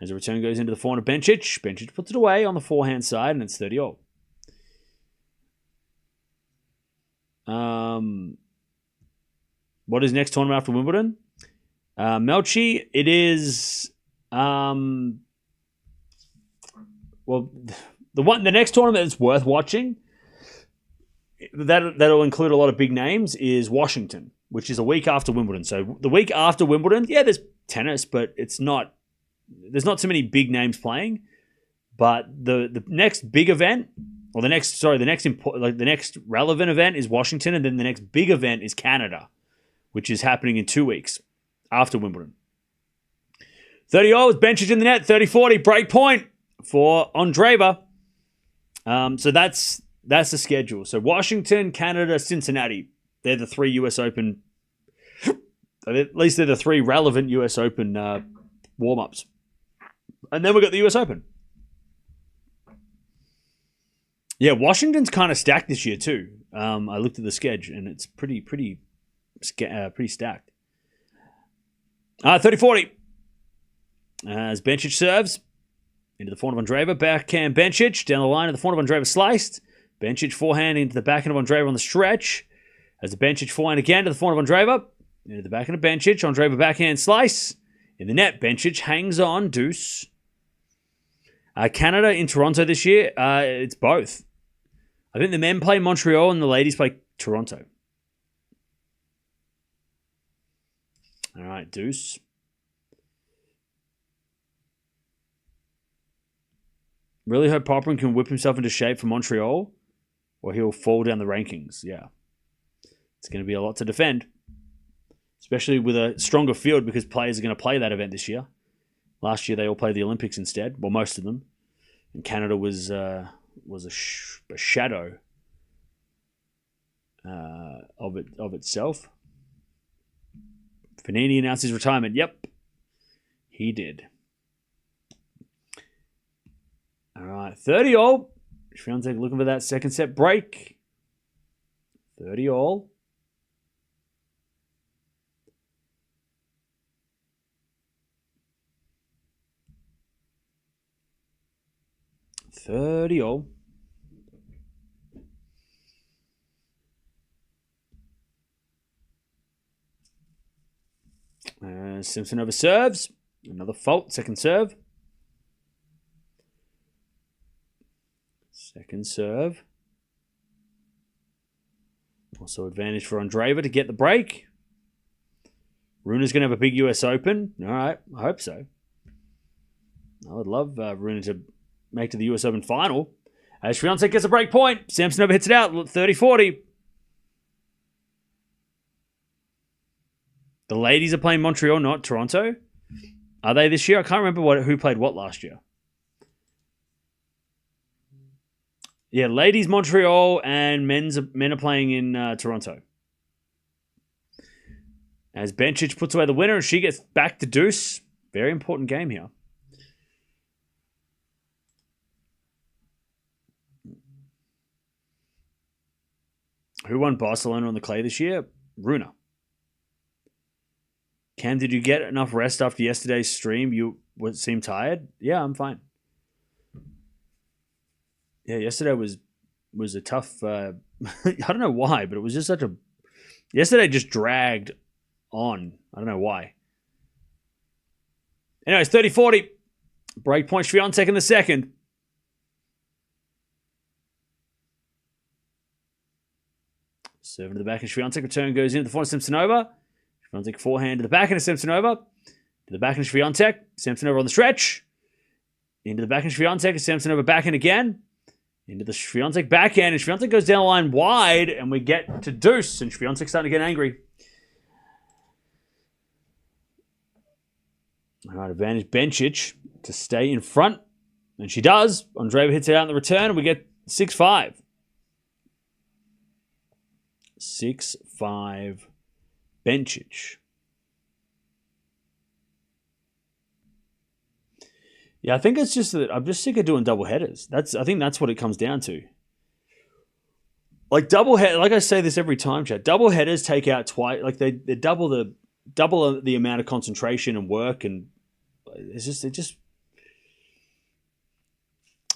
As the return goes into the forehand of Bencic, Bencic puts it away on the forehand side, and it's 30-all. What is next tournament after Wimbledon? Melchi, it is the next tournament that's worth watching. That'll include a lot of big names. Is Washington, which is a week after Wimbledon. So the week after Wimbledon, yeah, there's tennis, but there's not so many big names playing. But the next big event. Well, the next relevant event is Washington, and then the next big event is Canada, which is happening in 2 weeks after Wimbledon. 30-all with Bencic in the net, 30-40, break point for Andreeva. So that's the schedule. So Washington, Canada, Cincinnati. They're the 3 US Open. At least they're the 3 relevant US Open warm-ups. And then we've got the US Open. Yeah, Washington's kind of stacked this year too. I looked at the schedule and it's pretty stacked. 30-40. As Bencic serves into the forehand of Andreeva, backhand Bencic down the line of the forehand of Andreeva sliced. Bencic forehand into the backhand of Andreeva on the stretch. As the Bencic forehand again to the forehand of Andreeva. Into the backhand of Bencic. Andreeva backhand slice. In the net, Bencic hangs on, deuce. Canada in Toronto this year, it's both. I think the men play Montreal and the ladies play Toronto. All right, deuce. Really hope Popperin can whip himself into shape for Montreal or he'll fall down the rankings. Yeah. It's going to be a lot to defend, especially with a stronger field because players are going to play that event this year. Last year, they all played the Olympics instead. Well, most of them. And Canada was a shadow of itself. Fanini announced his retirement. Yep, he did. All right, 30-all. Swiatek looking for that second set break. 30-all. Simpson over serves. Another fault. Second serve. Second serve. Also advantage for Andreeva to get the break. Runa's going to have a big US Open. All right. I hope so. I would love Runa to make to the US Open final. As Swiatek gets a break point. Simpson over hits it out. 30-40. The ladies are playing Montreal, not Toronto. Are they this year? I can't remember who played what last year. Yeah, ladies Montreal and men are playing in Toronto. As Bencic puts away the winner and she gets back to deuce. Very important game here. Who won Barcelona on the clay this year? Runa. Cam, did you get enough rest after yesterday's stream? You seemed tired? Yeah, I'm fine. Yeah, yesterday was a tough... I don't know why, but it was just such a... Yesterday just dragged on. I don't know why. Anyways, 30-40. Break point Swiatek in the second. Serving to the back of Swiatek. Return goes in. The forehand Simpson over. Swiatek forehand to the backhand of Samsonova. To the backhand of Swiatek. Samsonova on the stretch. Into the backhand of Swiatek. And Samsonova backhand again. Into the Swiatek backhand. And Swiatek goes down the line wide. And we get to deuce. And Swiatek's starting to get angry. All right, advantage Bencic to stay in front. And she does. Andreeva hits it out in the return. And we get 6-5. 6-5 Bencic. Yeah, I think it's just that I'm just sick of doing double headers. I think that's what it comes down to. Like like I say this every time, chat. Double headers take out twice. Like they double the amount of concentration and work, and I'm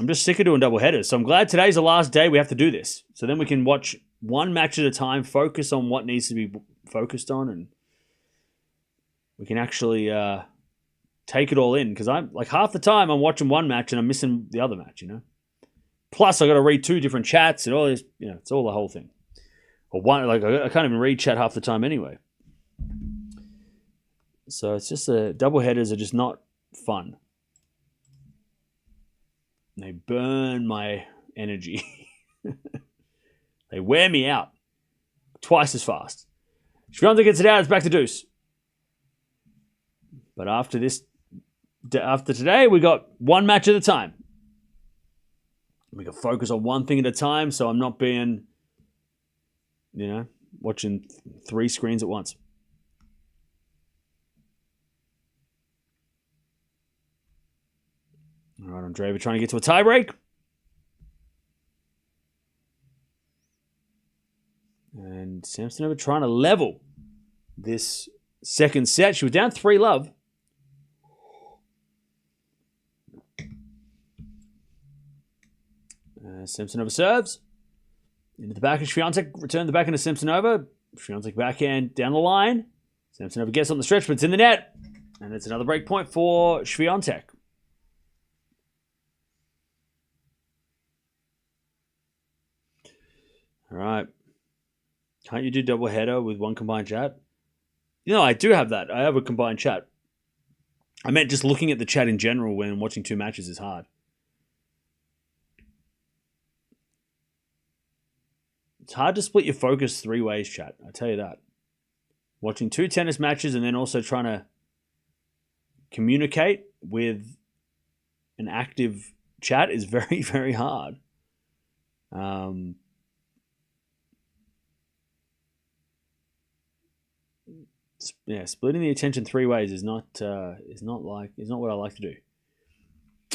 just sick of doing double headers. So I'm glad today's the last day we have to do this. So then we can watch one match at a time, focus on what needs to be focused on, and we can actually take it all in. Because I'm like half the time I'm watching one match and I'm missing the other match, Plus I got to read 2 different chats and all this, it's all the whole thing. Or one, like I can't even read chat half the time anyway. So it's just double headers are just not fun. They burn my energy. They wear me out twice as fast. Swiatek gets it out. It's back to deuce. But after today, we got one match at a time. We can focus on one thing at a time, so I'm not being, watching 3 screens at once. All right, Andreeva trying to get to a tiebreak. And Samsonova trying to level this second set. She was down 3-love. Samsonova serves. Into the back of Swiatek. Return the back into Samsonova. Swiatek backhand down the line. Samsonova gets on the stretch, but it's in the net. And it's another break point for Swiatek. All right. Can't you do double header with one combined chat? I do have that. I have a combined chat. I meant just looking at the chat in general when watching 2 matches is hard. It's hard to split your focus 3 ways, chat. I tell you that. Watching 2 tennis matches and then also trying to communicate with an active chat is very, very hard. Splitting the attention 3 ways is not what I like to do.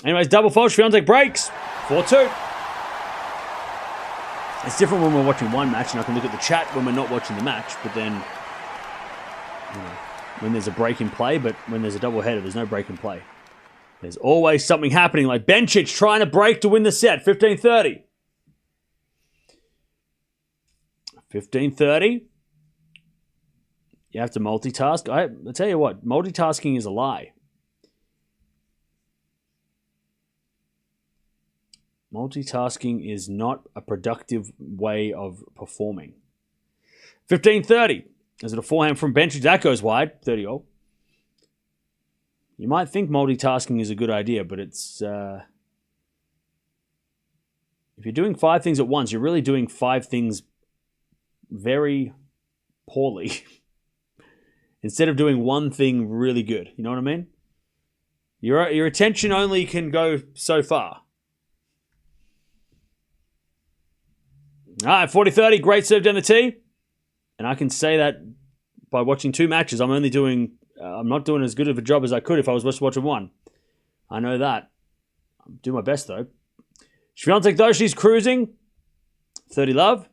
Anyways, double fault. Swiatek breaks 4-2. It's different when we're watching one match, and I can look at the chat when we're not watching the match. But then, when there's a break in play, but when there's a double header, there's no break in play. There's always something happening, like Bencic trying to break to win the set. 15-30. 15-30. You have to multitask. I tell you what, multitasking is a lie. Multitasking is not a productive way of performing. 15-30. Is it a forehand from Bencic? That goes wide. 30-all. You might think multitasking is a good idea, but it's... if you're doing 5 things at once, you're really doing 5 things very poorly. Instead of doing one thing really good. You know what I mean? Your attention only can go so far. All right, 40-30. Great serve down the tee. And I can say that by watching 2 matches, I'm not doing as good of a job as I could if I was just watching one. I know that. I'll do my best, though. Swiatek, though, she's cruising. 30-love.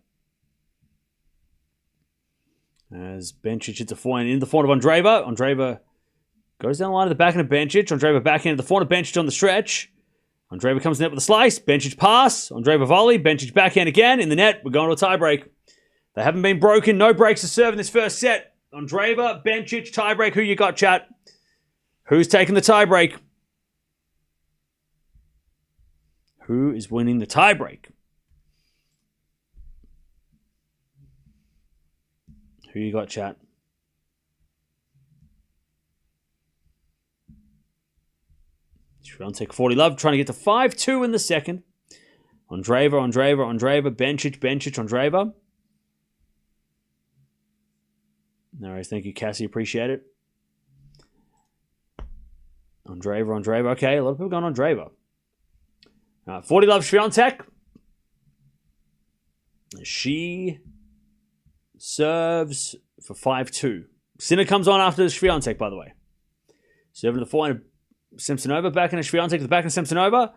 As Bencic hits a forehand in the forehand of Andreeva. Andreeva goes down the line to the backhand of Bencic. Andreeva backhand to the forehand of Bencic on the stretch. Andreeva comes in net with a slice. Bencic pass. Andreeva volley. Bencic backhand again. In the net. We're going to a tiebreak. They haven't been broken. No breaks to serve in this first set. Andreeva, Bencic, tiebreak. Who you got, chat? Who's taking the tiebreak? Who is winning the tiebreak? Who you got, chat? Swiatek 40 love, trying to get to 5-2 in the second. Andreeva, Bencic, Andreeva. No worries, thank you, Cassie, appreciate it. Andreeva, okay, a lot of people going on Andreeva. 40 love, Swiatek. She serves for 5-2. Sinner comes on after Swiatek, by the way. Serving to the forehand, Samsonova, backhand to Swiatek, the backhand to Samsonova.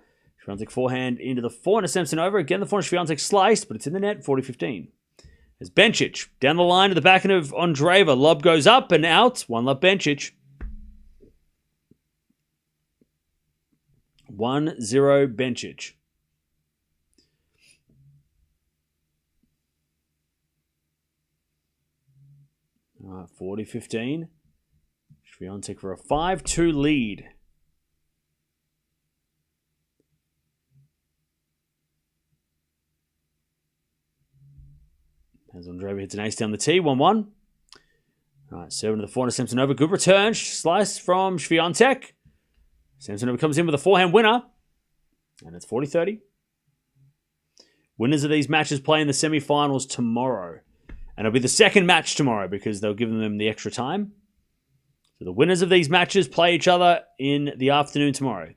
Swiatek forehand into the forehand to Samsonova. Again, the forehand Swiatek sliced, but it's in the net, 40-15. There's Bencic down the line to the backhand of Andreeva. Lob goes up and out. 1 love, Bencic. 1-0, Bencic. All right, 40-15. Swiatek for a 5-2 lead. As Andreeva hits an ace down the tee, 1-1. All right, serving to the forehand of Samsonova. Good return. Slice from Swiatek. Samsonova comes in with a forehand winner. And it's 40-30. Winners of these matches play in the semi-finals tomorrow. And it'll be the second match tomorrow because they'll give them the extra time. So the winners of these matches play each other in the afternoon tomorrow.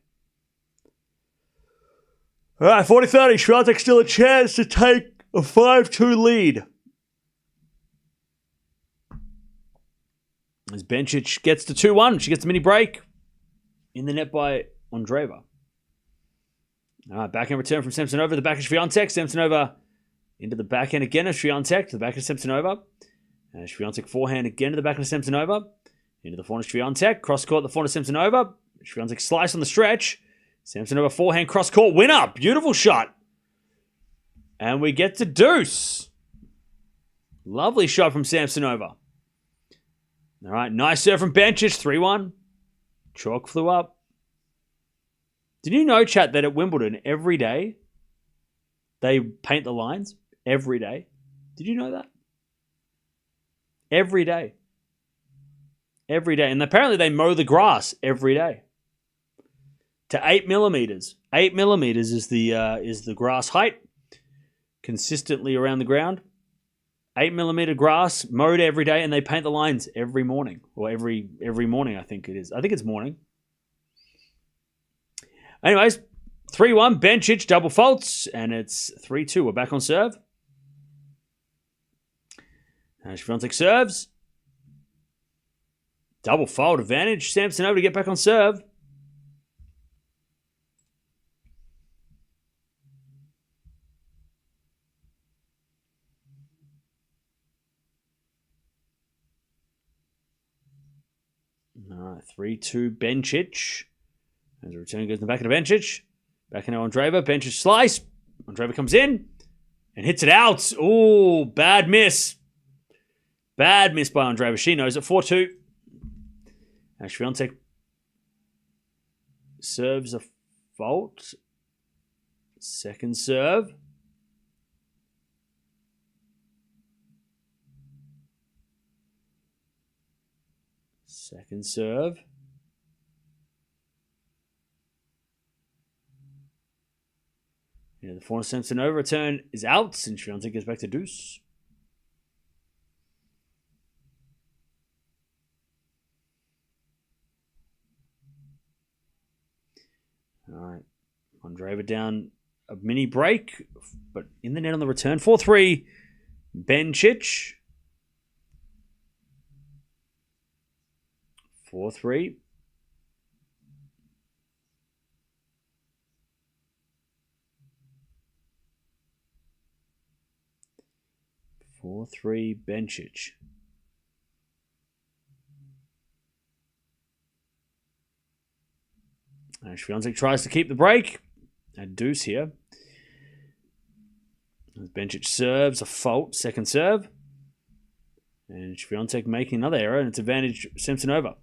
All right, 40-30. Swiatek still a chance to take a 5-2 lead. As Bencic gets to 2-1. She gets a mini break. In the net by Andreeva. All right, backhand return from Samsonova. The back of Swiatek. Samsonova into the backhand again of Swiatek. To the back of Samsonova. Swiatek forehand again to the back of Samsonova. Into the forehand of Swiatek. Cross court, the forehand of Samsonova. Swiatek slice on the stretch. Samsonova forehand cross court winner. Beautiful shot. And we get to deuce. Lovely shot from Samsonova. All right, nice serve from Bencic. 3-1. Chalk flew up. Did you know, chat, that at Wimbledon every day they paint the lines? Every day. Did you know that? Every day. Every day. And apparently they mow the grass every day. To 8 millimeters. 8 millimeters is the grass height. Consistently around the ground. 8 millimeter grass mowed every day, and they paint the lines every morning. Or every morning, I think it is. I think it's morning. Anyways, 3-1, Bencic, double faults, and it's 3-2. We're back on serve. Swiatek serves. Double fault advantage. Samsonova to get back on serve. All right, 3-2 Bencic. As the return goes in the back of the Bencic. Back into Andreeva. Bencic slice. Andreeva comes in and hits it out. Oh, bad miss. Bad miss by Andreeva. She knows it. 4-2. And Swiatek serves a fault. Second serve. Second serve. The forehand Samsonova return is out, and Swiatek goes back to deuce. All right. Andreeva down a mini break, but in the net on the return. 4-3 Bencic. 4-3. Bencic. Swiatek tries to keep the break. A deuce here. As Bencic serves a fault, second serve. And Swiatek making another error, and it's advantage Samsonova.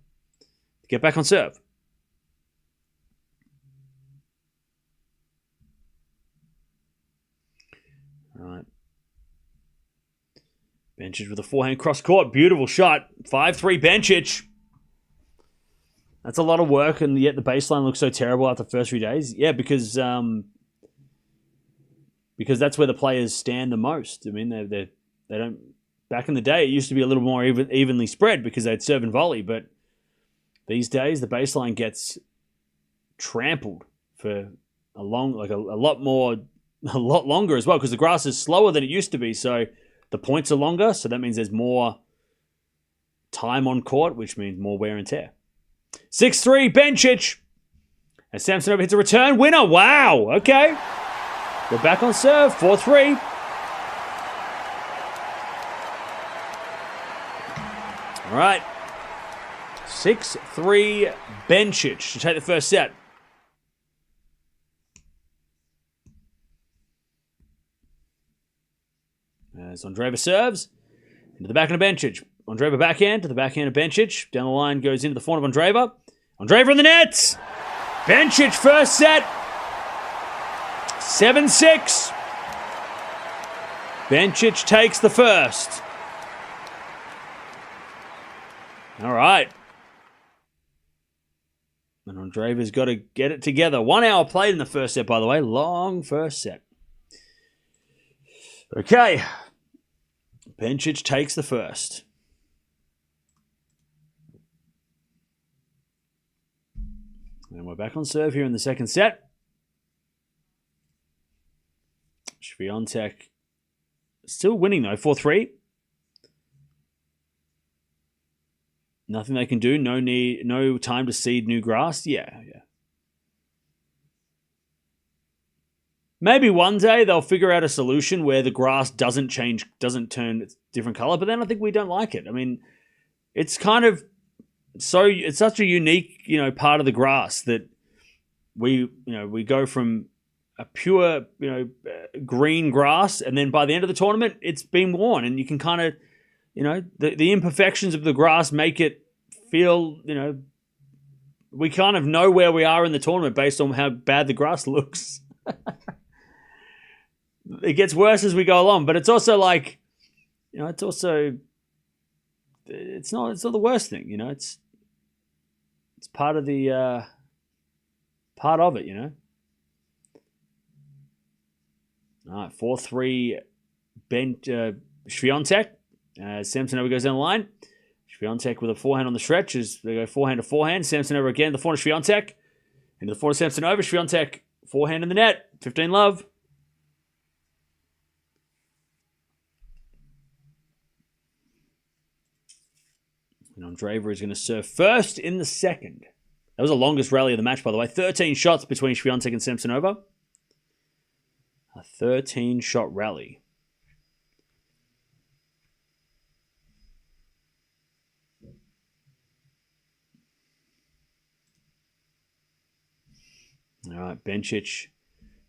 Get back on serve. All right. Bencic with a forehand cross court. Beautiful shot. 5-3 Bencic. That's a lot of work, and yet the baseline looks so terrible after the first few days. Yeah, because that's where the players stand the most. I mean, they don't. Back in the day, it used to be a little more evenly spread because they'd serve and volley, but these days the baseline gets trampled for a lot longer as well, because the grass is slower than it used to be. So the points are longer, so that means there's more time on court, which means more wear and tear. 6-3, Bencic. As Samsonova hits a return winner. Wow, okay. We're back on serve, 4-3. All right. 6-3, Bencic to take the first set. As Andreeva serves, into the backhand of Bencic. Andreeva backhand to the backhand of Bencic. Down the line goes into the forehand of Andreeva. Andreeva in the net! Bencic first set. 7-6. Bencic takes the first. All right. And Andreeva's got to get it together. 1 hour played in the first set, by the way. Long first set. Okay. Bencic takes the first. And we're back on serve here in the second set. Swiatek still winning, though. 4-3. Nothing they can do. No time to seed new grass. Yeah. Maybe one day they'll figure out a solution where the grass doesn't turn different color, but then I think we don't like it. I mean, it's kind of it's such a unique, part of the grass that we go from a pure, green grass, and then by the end of the tournament, it's been worn, and you can kind of, the imperfections of the grass make it feel, we kind of know where we are in the tournament based on how bad the grass looks. It gets worse as we go along, but it's also like, it's not the worst thing, it's part of it, All right, 4-3 Swiatek. Samsonova goes down the line. Swiatek with a forehand on the stretch as they go forehand to forehand. Samsonova again, the forehand to Swiatek. Into the forehand to Samsonova. Swiatek, forehand in the net. 15-love. And Andreeva is going to serve first in the second. That was the longest rally of the match, by the way. 13 shots between Swiatek and Samsonova. A 13-shot rally. All right, Bencic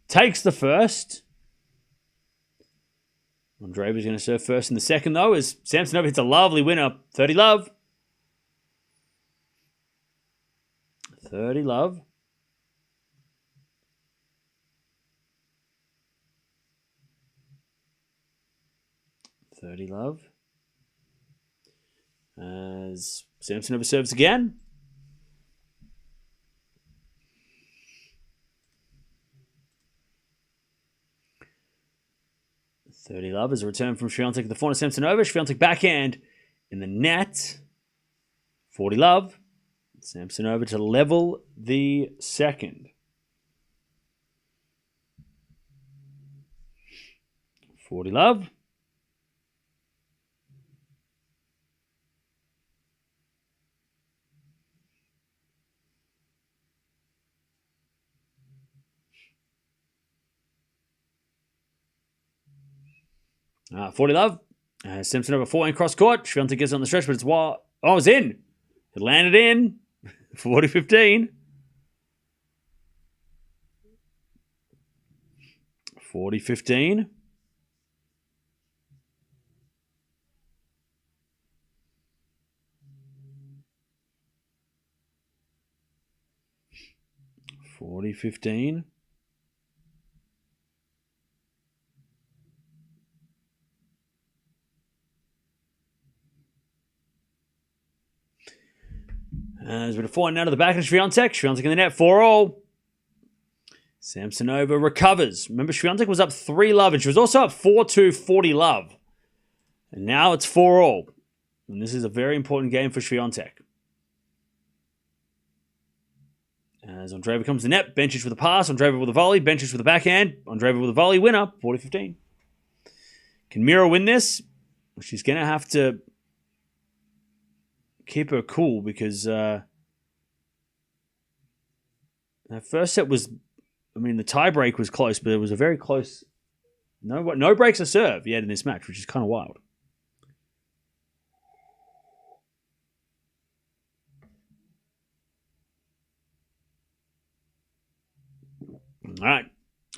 takes the first. Andreeva's going to serve first in the second, though, as Samsonova hits a lovely winner. 30-love. 30-love. As Samsonova serves again. 30-love as a return from Swiatek. The forehand of Samsonova. Swiatek backhand in the net. 40-love. Samsonova to level the second. 40-love. Forty love. Samsonova forehand cross court. Swiatek gets on the stretch, but it's wild. Oh, it's in. It landed in. 40-15. 40-15. There's been a 4 out of the back of Swiatek. Swiatek in the net, 4-all. Samsonova recovers. Remember, Swiatek was up 3-love, and she was also up 4-2, 40-love. And now it's 4-all. And this is a very important game for Swiatek. As Andreeva comes to net, Bencic with a pass, Andreeva with a volley, Bencic with a backhand, Andreeva with a volley, winner, 40-15. Can Mirra win this? She's going to have to keep her cool because her first set was, the tie break was close, but it was a very close, no breaks of serve yet in this match, which is kind of wild. All right,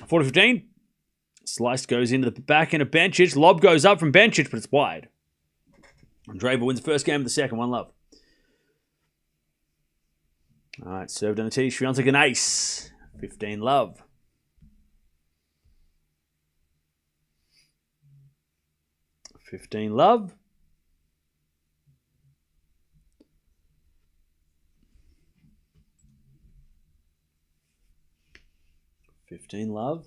40-15. Slice goes into the back end of Bencic. Lob goes up from Bencic, but it's wide. Andreeva wins the first game of the second, 1-love. All right, served on the tee. Swiatek an ace, 15-love. $15-love. $15-love.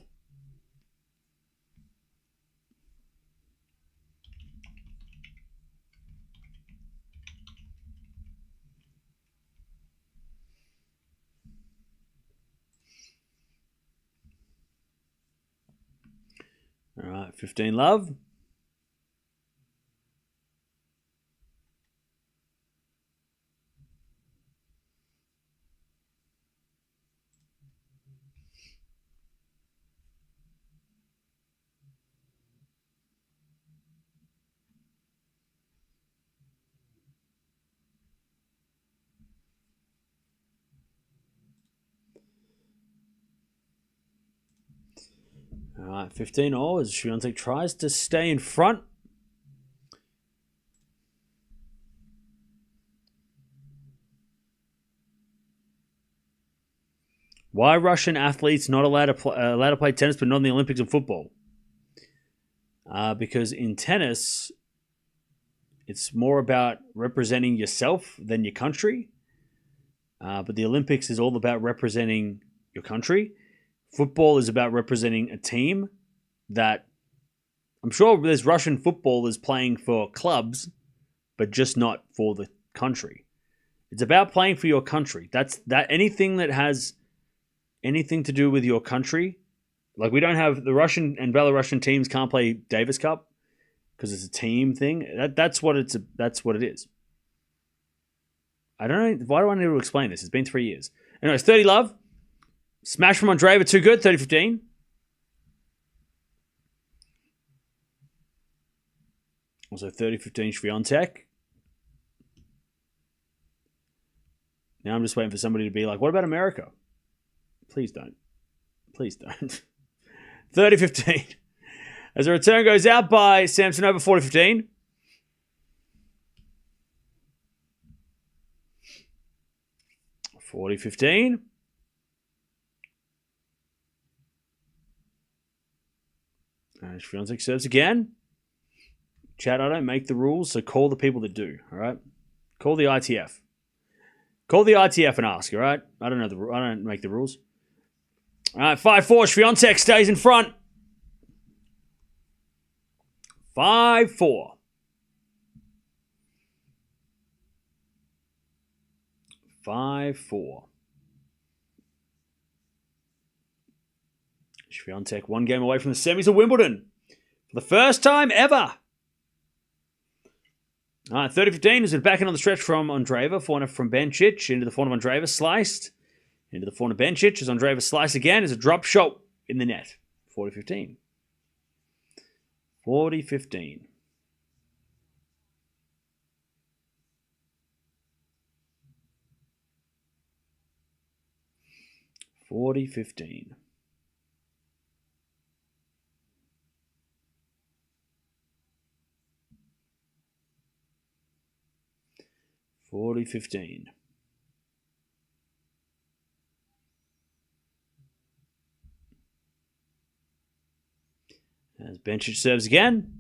All right, 15-love. All right, 15-all as Swiatek tries to stay in front. Why are Russian athletes not allowed to play tennis but not in the Olympics and football? Because in tennis, it's more about representing yourself than your country. But the Olympics is all about representing your country. Football is about representing a team that I'm sure there's Russian footballers playing for clubs, but just not for the country. It's about playing for your country. That's anything that has anything to do with your country. Like we don't have the Russian and Belarusian teams can't play Davis Cup because it's a team thing. That's what it is. I don't know. Why do I need to explain this? It's been 3 years. Anyways, 30-love. Smash from Andreeva, too good, 30-15. Also 30-15 Swiatek. Now I'm just waiting for somebody to be like, what about America? Please don't. Please don't. 30-15. As a return goes out by Samsonova, 40-15. $40-15. Swiatek serves again. Chat, I don't make the rules, so call the people that do, all right? Call the ITF. Call the ITF and ask, all right? I don't know I don't make the rules. All right, 5-4. Swiatek stays in front. 5-4. 5-4. Swiatek 1 game away from the semis of Wimbledon. For the first time ever. All right, 30-15 is it back in on the stretch from Andreeva. Forehand from Bencic into the forehand of Andreeva. Sliced. Into the forehand of Bencic as Andreeva slice again. Is a drop shot in the net. 40-15. 40-15. $40-15. $40-15. As Bencic serves again.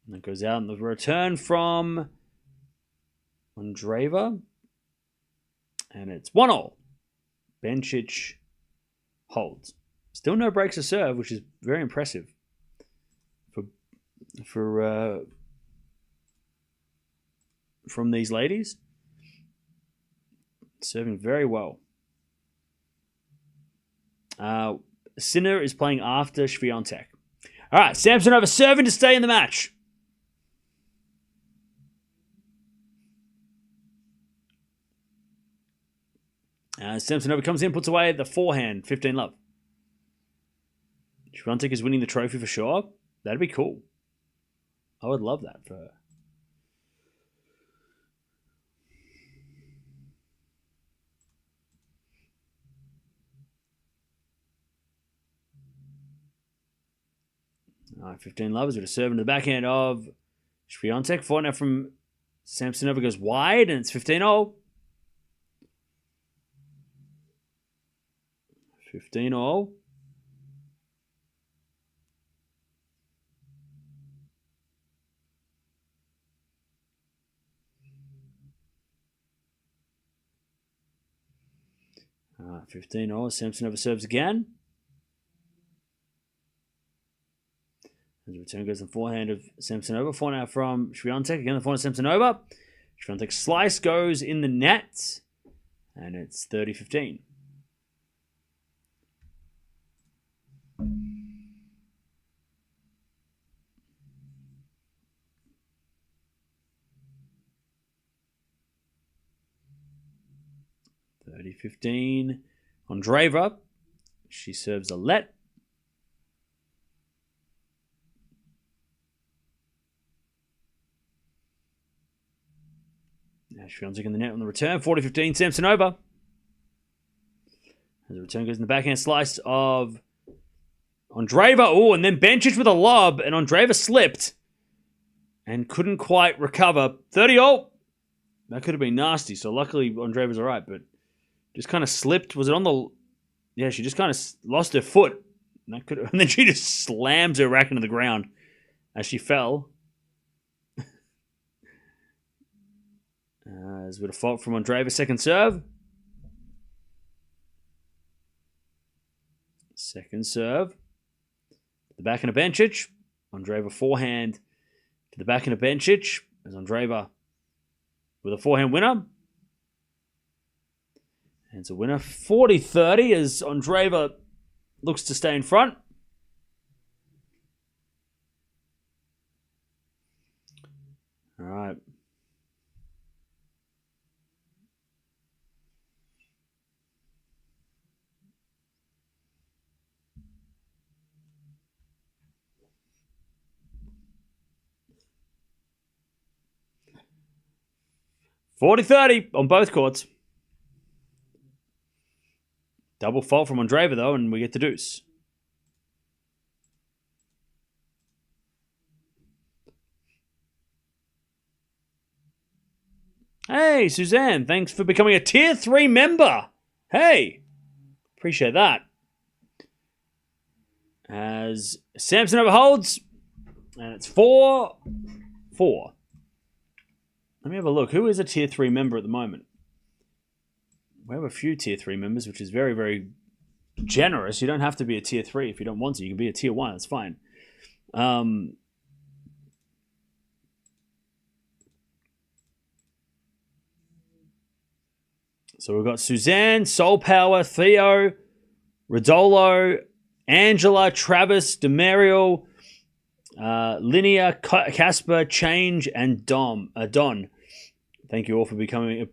And it goes out in the return from Andreeva. And it's 1-1. Bencic holds. Still no breaks to serve, which is very impressive for from these ladies. Serving very well. Sinner is playing after Swiatek. All right, Samsonova serving to stay in the match. Samsonova comes in, puts away the forehand, 15-love. Swiatek is winning the trophy for sure. That'd be cool. I would love that for her. All right, 15-love is with a serve into the backhand of Swiatek. Forehand from Samsonova goes wide, and it's 15-0. 15-0. All right, 15-0. Samsonova serves again. As the return goes the forehand of Samsonova. Forehand from Swiatek. Again, the forehand of Samsonova. Swiatek's slice goes in the net. And it's 30-15. Andreeva. She serves a let. Now Swiatek in the net on the return. 40-15, Samsonova. As the return goes in the backhand slice of Andreeva. Oh, and then Bencic with a lob, and Andreeva slipped and couldn't quite recover. 30-0. That could have been nasty, so luckily Andreeva's all right, but just kind of slipped. Was it on the... Yeah, she just kind of lost her foot. And then she just slams her racket into the ground as she fell. As with a fault from Andreeva, second serve. Second serve. The backhand of Bencic. Andreeva forehand to the backhand of Bencic. As Andreeva with a forehand winner. And it's a winner 40-30 as Andreeva looks to stay in front. All right. $40-30 on both courts. Double fault from Andreeva, though, and we get the deuce. Hey, Suzanne, thanks for becoming a Tier 3 member. Hey, appreciate that. As Samsonova holds, and it's 4-4. Let me have a look. Who is a Tier 3 member at the moment? We have a few Tier 3 members, which is very, very generous. You don't have to be a Tier 3 if you don't want to. You can be a Tier 1. That's fine. So we've got Suzanne, Soul Power, Theo, Rodolo, Angela, Travis, Demariel, Linnea, Casper, Change, and Don. Thank you all for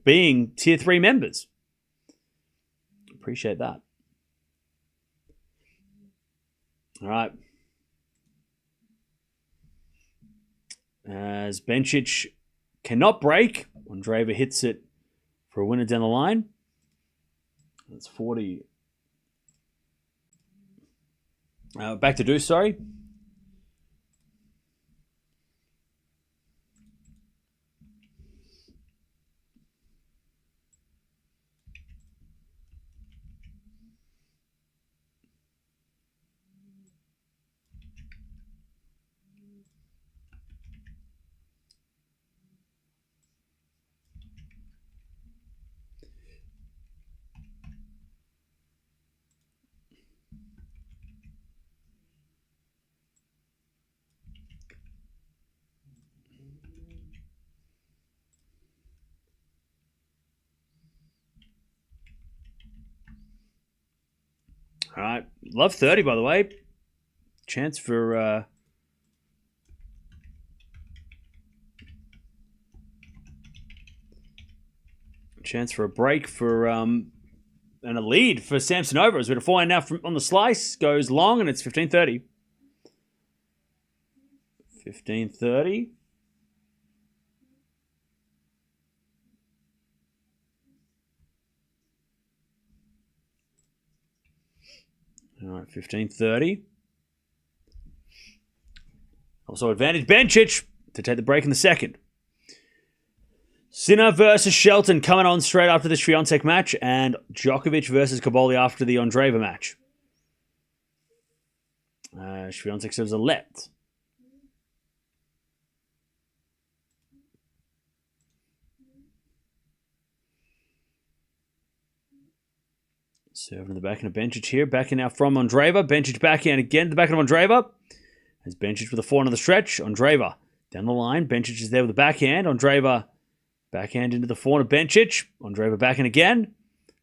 being Tier 3 members. Appreciate that. All right. As Bencic cannot break, Andreeva hits it for a winner down the line. That's 40. Back to deuce, sorry. All right. Love 30, by the way. Chance for... a break for... and a lead for Samsonova. As we're at a forehand now on the slice. Goes long, and it's 15-30. 15-30. All right, 15-30. Also advantage Bencic to take the break in the second. Sinner versus Shelton coming on straight after the Swiatek match, and Djokovic versus Caboli after the Andreeva match. Swiatek serves a let. Serving in the backhand of Bencic here. Backhand now from Andreeva. Bencic backhand again to the backhand of Andreeva. As Bencic with a forehand on the stretch. Andreeva down the line. Bencic is there with the backhand. Andreeva backhand into the forehand of Bencic. Andreeva backhand again.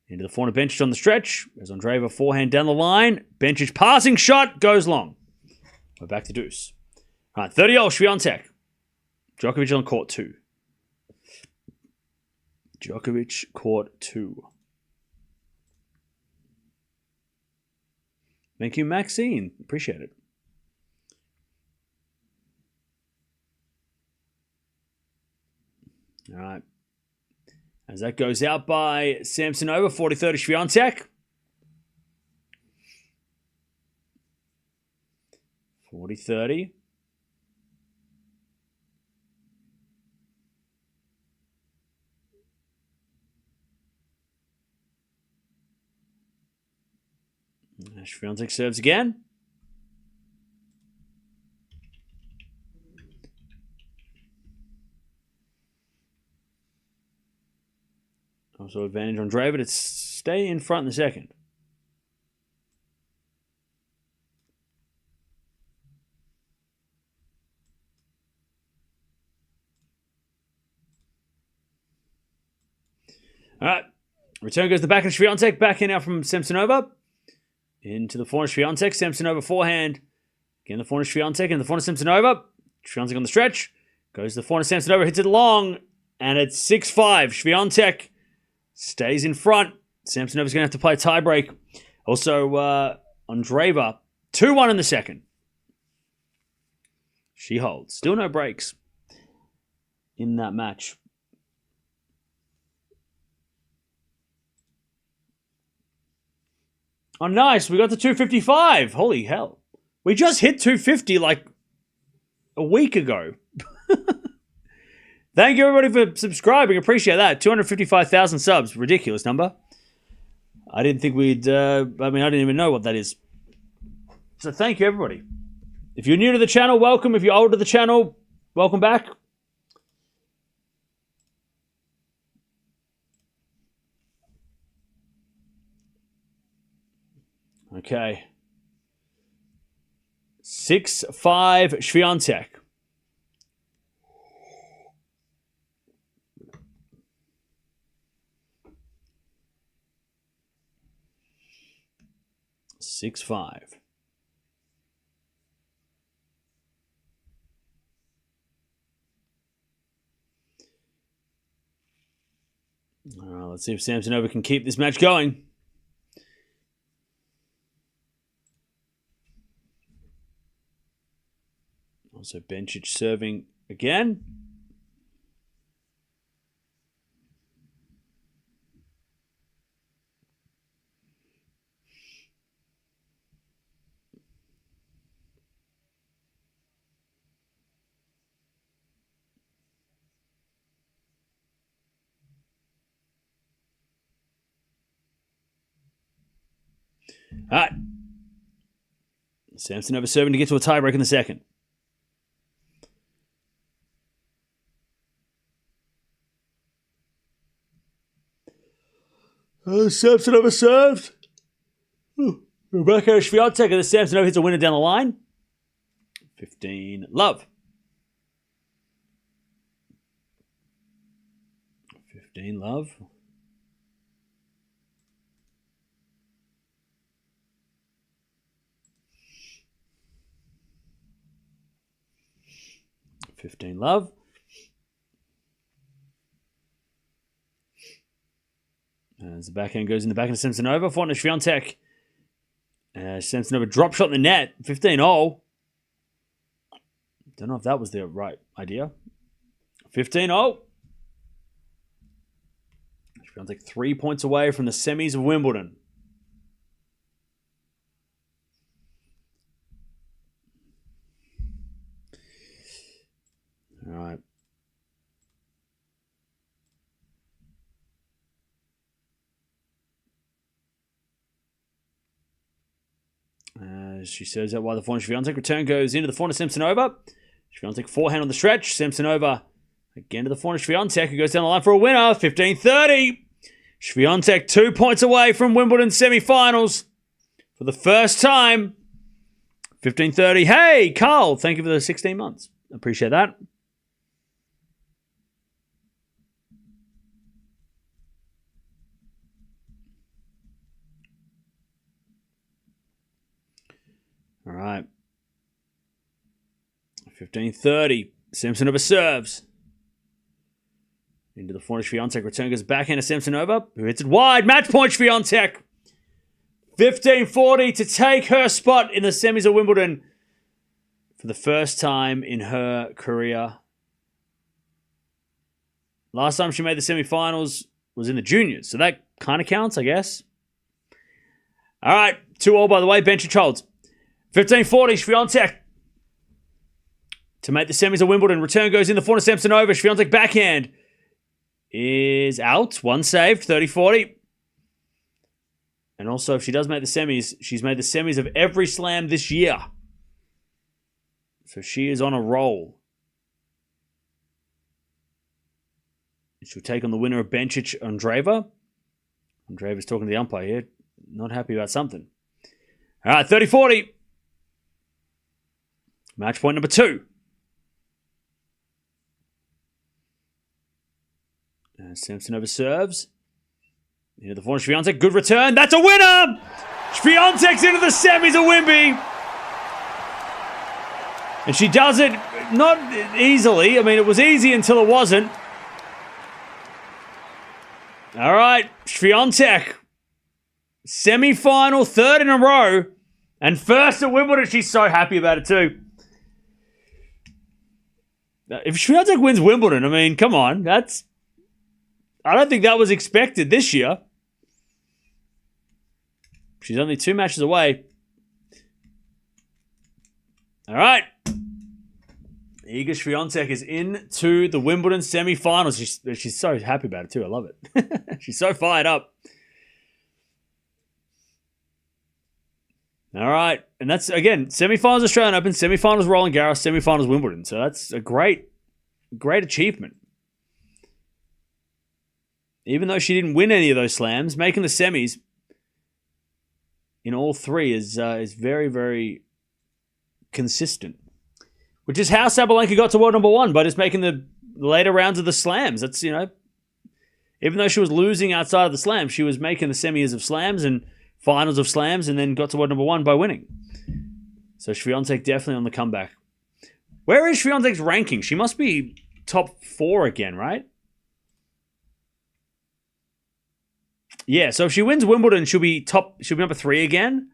Into the forehand of Bencic on the stretch. As Andreeva forehand down the line. Bencic passing shot goes long. We're back to deuce. All right, 30-all Swiatek. Djokovic on court 2. Djokovic court 2. Thank you, Maxine. Appreciate it. All right. As that goes out by Samsonova, 40-30 Swiatek. 40-30. Swiatek serves again. Also advantage on Andreeva to stay in front in the second. All right. Return goes the back of Swiatek. Back in now from Samsonova. Into the forehand Swiatek. Samsonova forehand. Again, the forehand Swiatek and the forehand Samsonova. Swiatek on the stretch. Goes to the forehand Samsonova. Hits it long. And it's 6-5. Swiatek stays in front. Samsonova's going to have to play a tiebreak. Also, Andreeva. 2-1 in the second. She holds. Still no breaks in that match. Oh, nice. We got to 255. Holy hell. We just hit 250 like a week ago. Thank you, everybody, for subscribing. Appreciate that. 255,000 subs. Ridiculous number. I didn't think we'd... I didn't even know what that is. So thank you, everybody. If you're new to the channel, welcome. If you're old to the channel, welcome back. Okay. 6-5 Swiatek. Let's see if Samsonova can keep this match going. Also, Bencic serving again. All right. Samsonova serving to get to a tiebreak in the second. Samsonova served. Rebecca Swiatek, and the Samsonova hits a winner down the line. 15 love. 15 love. 15 love. As the backhand goes in the backhand of Samsonova. Forehand to Swiatek. Samsonova drop shot in the net. 15-0. Don't know if that was the right idea. 15-0. Swiatek 3 points away from the semis of Wimbledon. All right. She says that while the forehand Swiatek return goes into the forehand of Samsonova. Swiatek forehand on the stretch. Samsonova again to the forehand Swiatek, who goes down the line for a winner. 15-30. Swiatek 2 points away from Wimbledon semi-finals for the first time. 15-30. Hey, Carl, thank you for the 16 months. Appreciate that. All right. 15-30. Samsonova serves. Into the forehand Swiatek. Return goes backhand to Samsonova, who hits it wide. Match point Swiatek. 15-40 to take her spot in the semis of Wimbledon for the first time in her career. Last time she made the semifinals was in the juniors, so that kind of counts, I guess. All right, 2-all by the way. Bencic holds. 15-40, Swiatek to make the semis of Wimbledon. Return goes in the forehand of Samsonova. Swiatek backhand is out. One saved, 30-40. And also, if she does make the semis, she's made the semis of every slam this year. So she is on a roll. She'll take on the winner of Bencic, Andreeva. Andreeva's talking to the umpire here. Not happy about something. All right, 30-40. Match point number 2. And Samsonova serves. Into the forehand, Swiatek. Good return. That's a winner! Swiatek's into the semis of Wimby. And she does it not easily. I mean, it was easy until it wasn't. All right, Swiatek. Semi-final, third in a row. And first at Wimbledon. She's so happy about it too. If Swiatek wins Wimbledon, I mean, come on. I don't think that was expected this year. She's only 2 matches away. All right. Iga Swiatek is into the Wimbledon semi-finals. She's so happy about it too. I love it. She's so fired up. All right. And that's, again, semi-finals Australian Open, semi-finals Roland Garros, semi-finals Wimbledon. So that's a great achievement. Even though she didn't win any of those slams, making the semis in all 3 is very, very consistent. Which is how Sabalenka got to world number 1, by just making the later rounds of the slams. That's, even though she was losing outside of the slams, she was making the semis of slams and finals of slams, and then got to world number 1 by winning. So Swiatek definitely on the comeback. Where is Swiatek's ranking? She must be top 4 again, right? Yeah, so if she wins Wimbledon, she'll be number 3 again.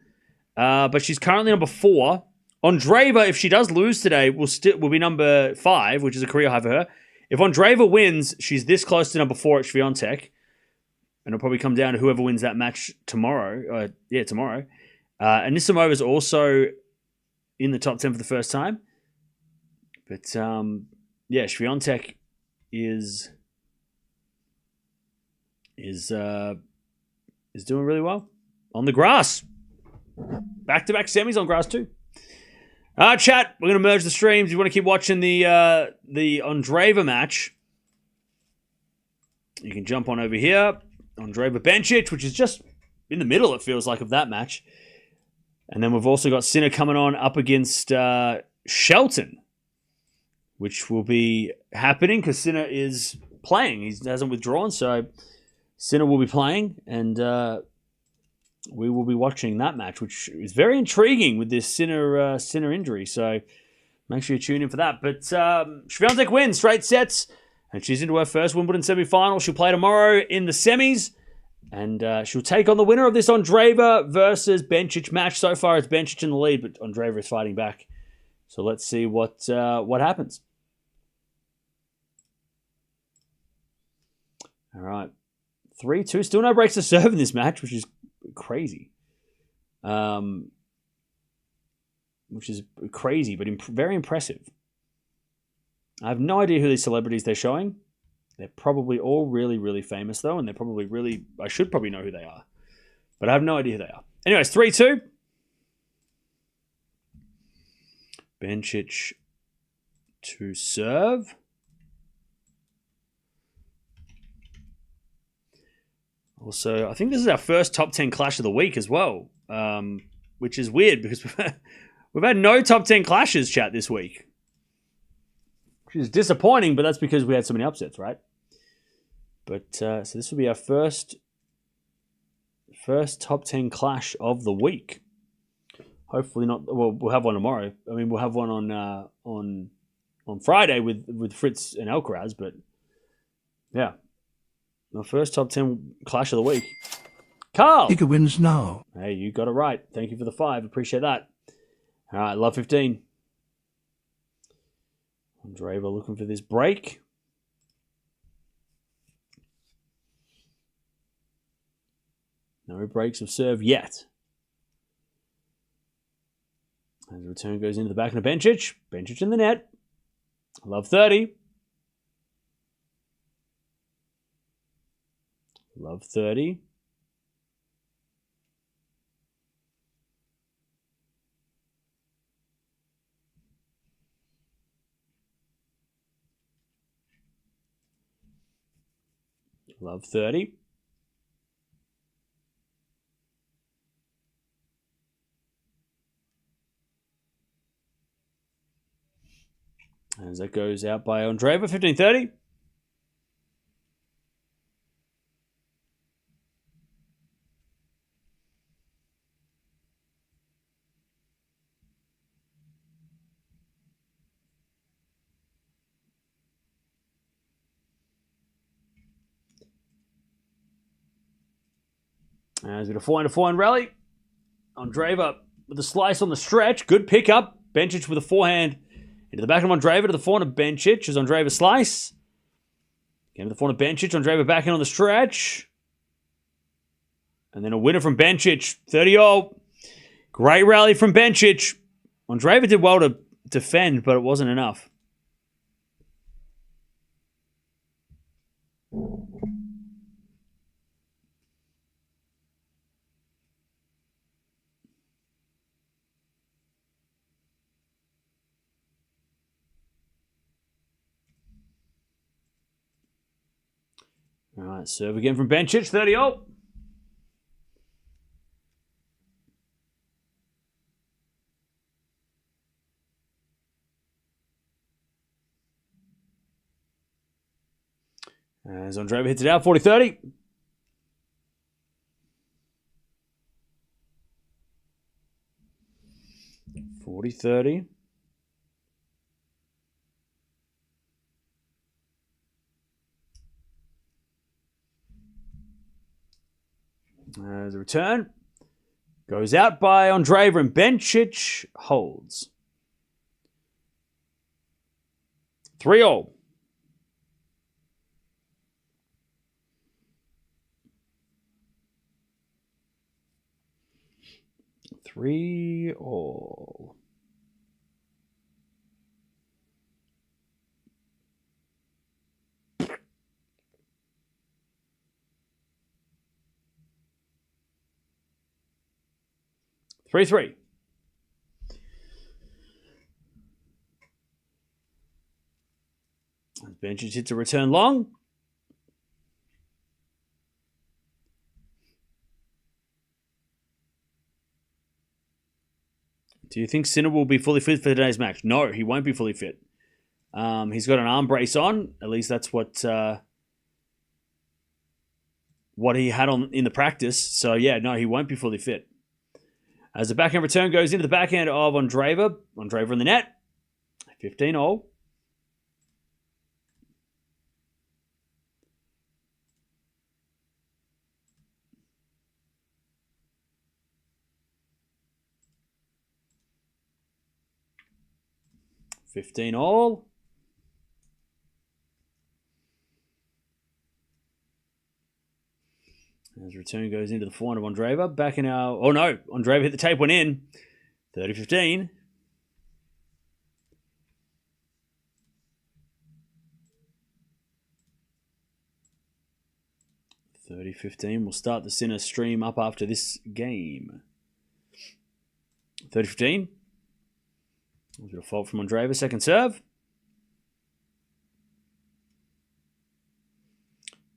But she's currently number 4. Andreeva, if she does lose today, will be number 5, which is a career high for her. If Andreeva wins, she's this close to number 4 at Swiatek. And it'll probably come down to whoever wins that match tomorrow. Tomorrow. And Anisimova is also in the top 10 for the first time. But, Swiatek is doing really well on the grass. Back-to-back semis on grass too. Chat, we're going to merge the streams. If you want to keep watching the Andreeva match, you can jump on over here. Andreeva Bencic, which is just in the middle, it feels like, of that match. And then we've also got Sinner coming on up against Shelton, which will be happening because Sinner is playing. He hasn't withdrawn, so Sinner will be playing, and we will be watching that match, which is very intriguing with this Sinner injury. So Make sure you tune in for that. But Swiatek wins straight sets, and she's into her first Wimbledon semi-final. She'll play tomorrow in the semis, and she'll take on the winner of this Andreeva versus Bencic match. So far, it's Bencic in the lead, but Andreeva is fighting back. So let's see what happens. All right. 3-2. Still no breaks to serve in this match, which is crazy. Which is crazy, but very impressive. I have no idea who these celebrities they're showing. They're probably all really, really famous, though, and they're probably really... I should probably know who they are. But I have no idea who they are. Anyways, 3-2. Bencic to serve. Also, I think this is our first top 10 clash of the week as well, which is weird because we've had no top 10 clashes, chat, this week. Which is disappointing, but that's because we had so many upsets, right? But so this will be our first top 10 clash of the week. Hopefully not. Well, we'll have one tomorrow. I mean, we'll have one on Friday with Fritz and Alcaraz, but yeah. My first top 10 clash of the week. Carl! Iga wins now. Hey, you got it right. Thank you for the 5. Appreciate that. All right, love 15. Andreeva looking for this break. No breaks of serve yet. As the return goes into the back of Bencic. Bencic in the net. Love 30. Love 30. Love 30. As that goes out by Andreeva, 15-30. As with a 4-4 rally. Andreeva with a slice on the stretch. Good pickup. Bencic with a forehand into the back of Andreeva to the forehand of Bencic as Andreeva slice. Again to the forehand of Bencic. Andreeva back in on the stretch. And then a winner from Bencic. 30-all. Great rally from Bencic. Andreeva did well to defend, but it wasn't enough. All right, serve again from Bencic, 30-all. As Andreeva hits it out, 40-30. As a return. Goes out by Andreeva and Bencic holds. 3-all. Three all. Three. Bencic hits a return long. Do you think Sinner will be fully fit for today's match? No, he won't be fully fit. He's got an arm brace on. At least that's what he had on in the practice. So yeah, no, he won't be fully fit. As the backhand return goes into the backhand of Andreeva. Andreeva in the net. 15 all. As return goes into the forehand of Andreeva. Back in our... Oh, no. Andreeva hit the tape, went in. 30-15. We'll start the Sinner stream up after this game. 30-15. A bit of fault from Andreeva. Second serve.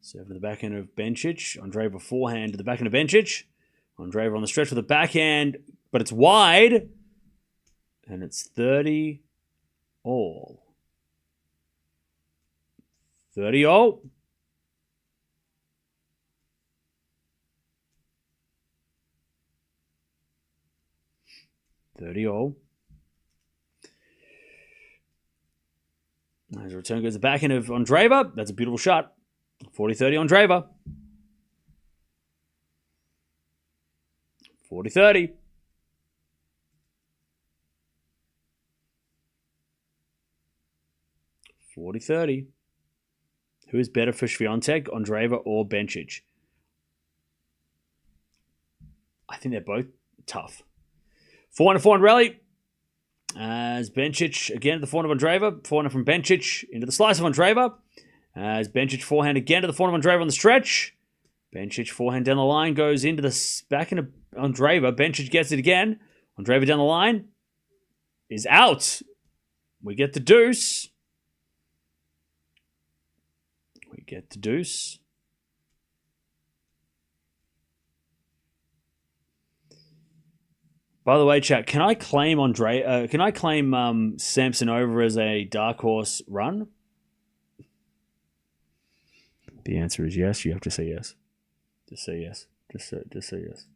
Serve to the backhand of Bencic. Andreeva forehand to the backhand of Bencic. Andreeva on the stretch with the backhand, but it's wide. And it's 30 all. 30 all. As a return goes the backhand of Andreeva. That's a beautiful shot. 40-30 Andreeva. 40-30. 40-30. Who is better for Swiatek, Andreeva, or Bencic? I think they're both tough. 400 rally. As Bencic again to the forehand of Andreeva. Forehand from Bencic into the slice of Andreeva. As Bencic forehand again to the forehand of Andreeva on the stretch. Bencic forehand down the line goes into the backhand of Andreeva. Bencic gets it again. Andreeva down the line is out. We get the deuce. By the way, chat, can I claim Samson over as a dark horse run? The answer is yes. You have to say yes. Just say yes. Just say yes.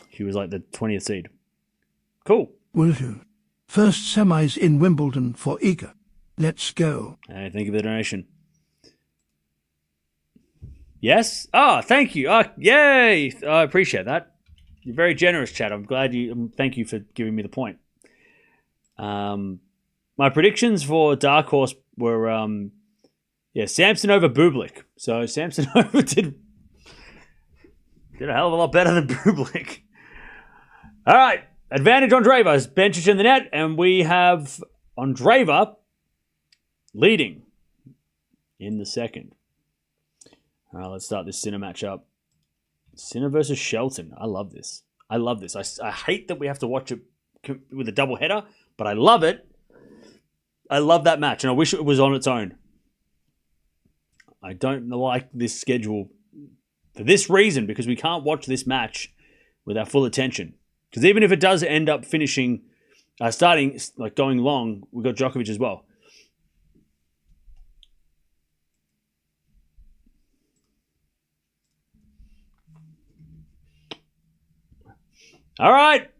He was like the 20th seed. Cool. Will do. First semis in Wimbledon for Iga. Let's go. Hey, thank you for the donation. Yes? Oh, thank you. Oh, yay. I appreciate that. You're very generous, Chad. I'm glad you... Thank you for giving me the point. My predictions for Dark Horse were... Samson over Bublik. So Samson over did a hell of a lot better than Bublik. All right. Advantage Andreeva. Bencic in the net. And we have Andreeva leading in the second. All right, let's start this Sinner matchup. Sinner versus Shelton. I love this. I hate that we have to watch it with a double header, but I love it. I love that match, and I wish it was on its own. I don't like this schedule for this reason, because we can't watch this match with our full attention. Because even if it does end up finishing, going long, we've got Djokovic as well. All right.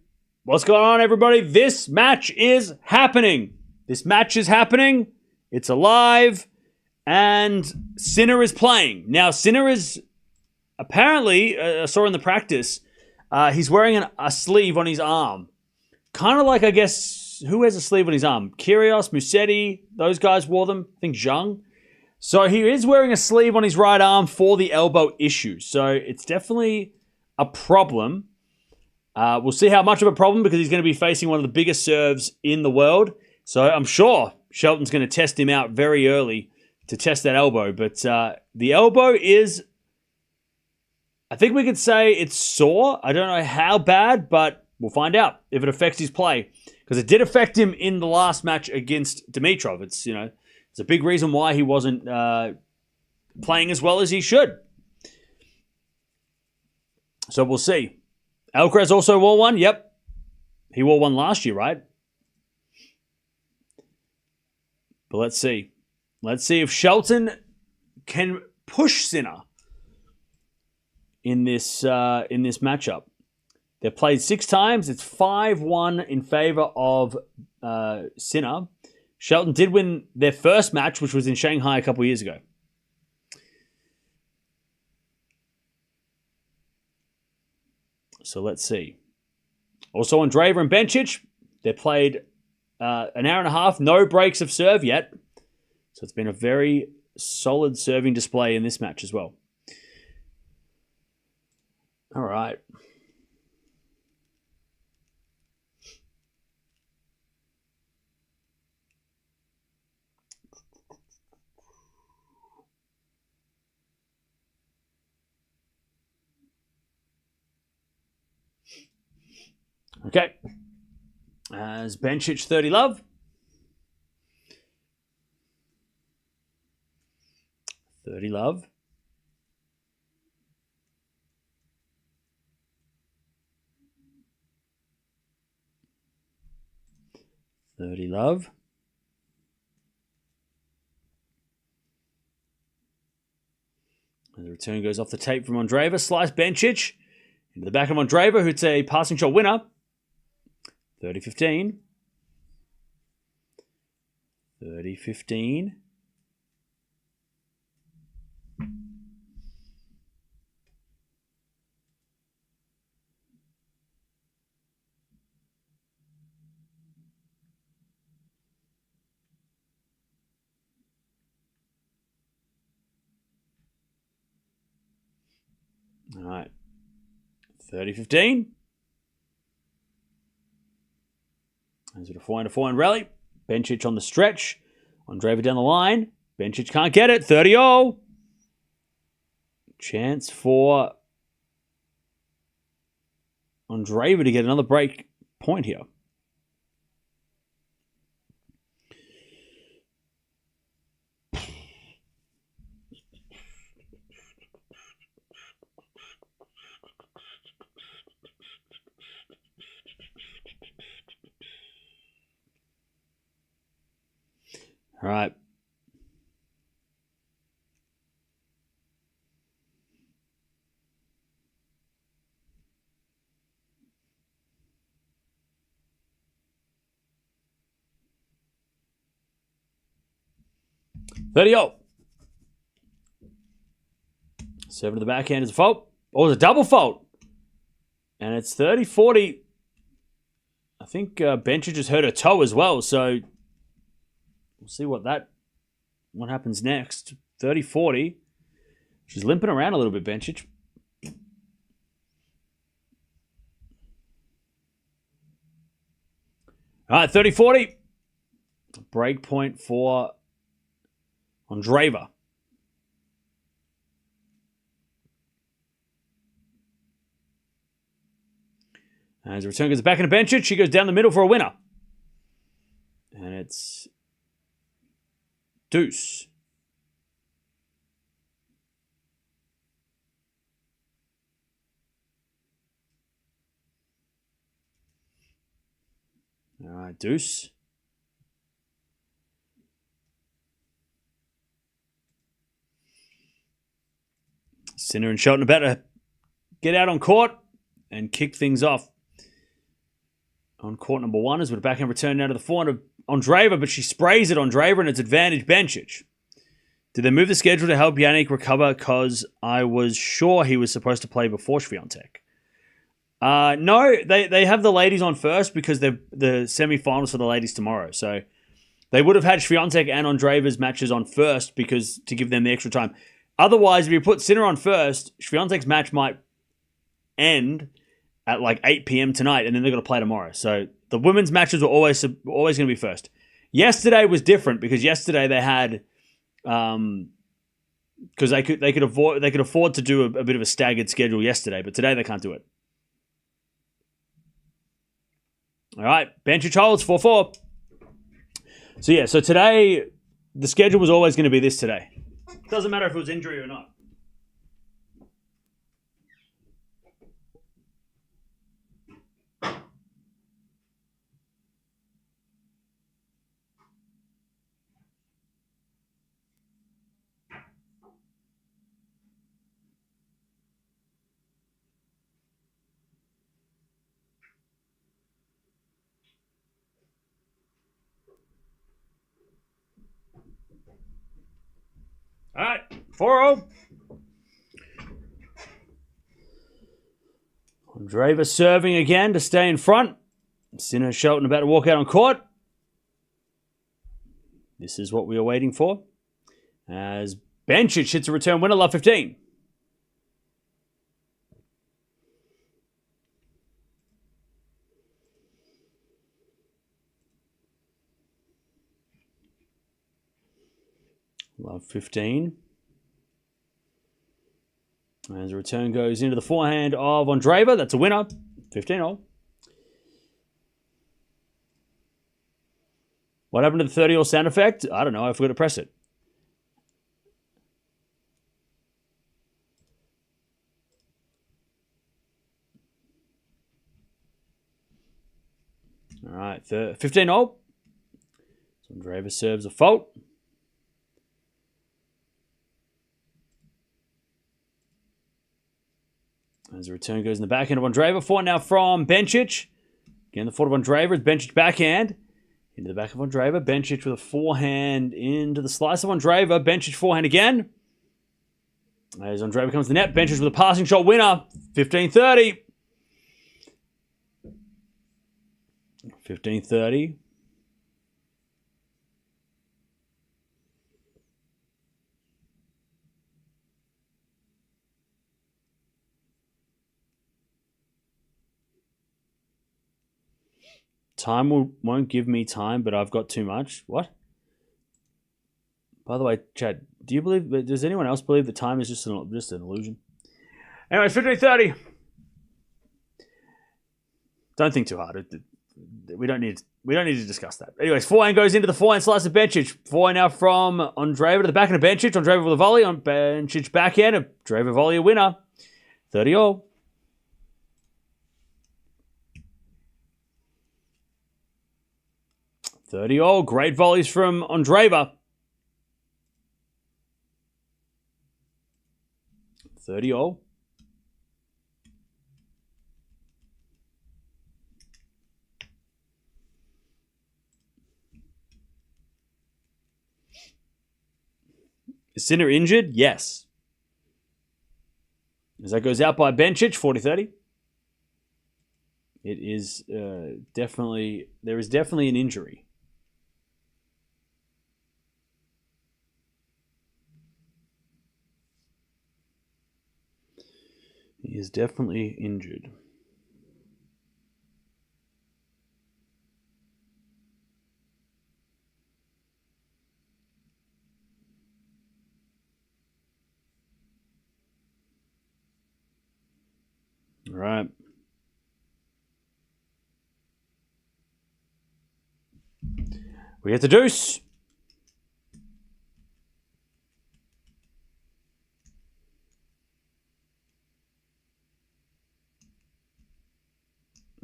What's going on, everybody? This match is happening. It's alive. And Sinner is playing. Now, Sinner is apparently, I saw in the practice, he's wearing a sleeve on his arm. Kind of like, I guess, who has a sleeve on his arm? Kyrgios, Musetti, those guys wore them. I think Zhang. So he is wearing a sleeve on his right arm for the elbow issue. So it's definitely a problem. We'll see how much of a problem, because he's going to be facing one of the biggest serves in the world. So I'm sure Shelton's going to test him out very early to test that elbow. But the elbow is, I think we could say it's sore. I don't know how bad, but we'll find out if it affects his play. Because it did affect him in the last match against Dimitrov. It's a big reason why he wasn't playing as well as he should. So we'll see. Alcaraz also wore one. Yep. He wore one last year, right? But let's see. Let's see if Shelton can push Sinner in this matchup. They've played 6 times. It's 5-1 in favor of Sinner, Shelton did win their first match, which was in Shanghai a couple of years ago. So let's see. Also Andreeva and Bencic, they played an hour and a half, no breaks of serve yet. So it's been a very solid serving display in this match as well. All right. Okay. As Bencic 30 love. 30 love. And the return goes off the tape from Andreeva. Slice Bencic into the back of Andreeva, who's a passing shot winner. 30-15. 30-15. All right. 30-15. As it a forehand rally. Bencic on the stretch. Andreeva down the line. Bencic can't get it. 30-0. Chance for Andreeva to get another break point here. All right. Thirty-0. Seven to the backhand is a fault. Oh, it's a double fault. And it's 30-40. I think Bencic just hurt her toe as well, so we'll see what happens next. 30-40. She's limping around a little bit, Bencic. All right, 30-40. Break point for Andreeva. As the return goes back into Bencic, she goes down the middle for a winner. And it's deuce. All right, deuce. Sinner and Shelton about to get out on court and kick things off. On court number one as with a backhand return now to the forehand of Andreeva, but she sprays it Andreeva and it's advantage Bencic. Did they move the schedule to help Jannik recover? Because I was sure he was supposed to play before Swiatek. No, they have the ladies on first because the semifinals for the ladies tomorrow. So they would have had Swiatek and Andreeva's matches on first because to give them the extra time. Otherwise, if you put Sinner on first, Swiatek's match might end at like 8 p.m. tonight, and then they're going to play tomorrow. So the women's matches were always going to be first. Yesterday was different because yesterday they had, because they could afford to do a bit of a staggered schedule yesterday, but today they can't do it. All right, Bencic holds 4-4. So today the schedule was always going to be this today. Doesn't matter if it was injury or not. All right, 4-0. Andreeva serving again to stay in front. Sinner, Shelton about to walk out on court. This is what we were waiting for. As Bencic hits a return winner, love 15. Love 15. As the return goes into the forehand of Andreeva. That's a winner. 15-0. What happened to the 30-all sound effect? I don't know. I forgot to press it. All right. 15-0. So Andreeva serves a fault. As the return goes in the backhand of Andreeva. Forehand now from Bencic. Again, the forehand of Andreeva is Bencic backhand. Into the back of Andreeva. Bencic with a forehand into the slice of Andreeva. Bencic forehand again. As Andreeva comes to the net. Bencic with a passing shot winner. 15-30. 15-30. Time won't give me time, but I've got too much. What? By the way, Chad, does anyone else believe that time is just an illusion? Anyways, 15-30. Don't think too hard. We don't need to discuss that. Anyways, forehand goes into the forehand slice of Bencic. Forehand now from Andreeva to the backhand of Bencic. Andreeva with a volley on Bencic backhand. Andreeva volley a winner. 30-all. 30-all. Great volleys from Andreeva. 30-all. Is Sinner injured? Yes. As that goes out by Bencic, 40-30. It is definitely... There is definitely an injury. He is definitely injured. All right. We get the deuce.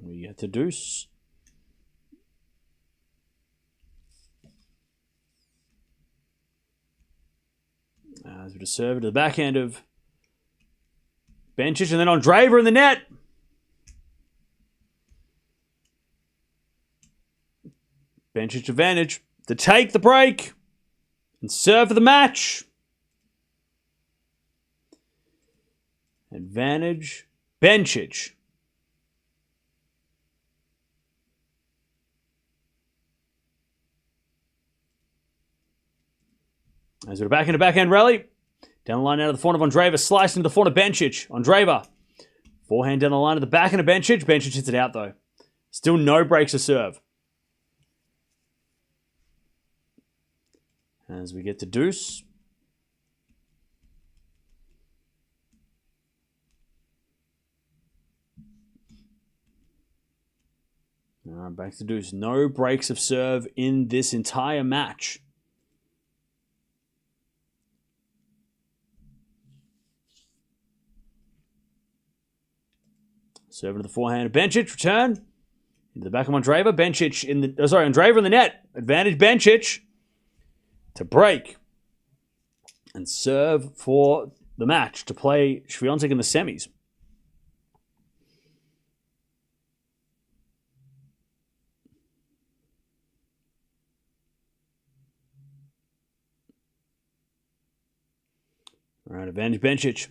We get the deuce. As we just serve it to the backhand of Bencic, and then Andreeva in the net. Bencic advantage to take the break and serve for the match. Advantage, Bencic. As we're back into backhand rally. Down the line out of the forehand of Andreeva. Sliced into the forehand of Bencic. Andreeva. Forehand down the line of the backhand of Bencic. Bencic hits it out though. Still no breaks to serve. As we get to deuce. Back to deuce. No breaks of serve in this entire match. Serving to the forehand of Bencic. Return. Into the back of Andreeva. Bencic in the... Andreeva in the net. Advantage Bencic. To break. And serve for the match. To play Swiatek in the semis. All right, advantage Bencic.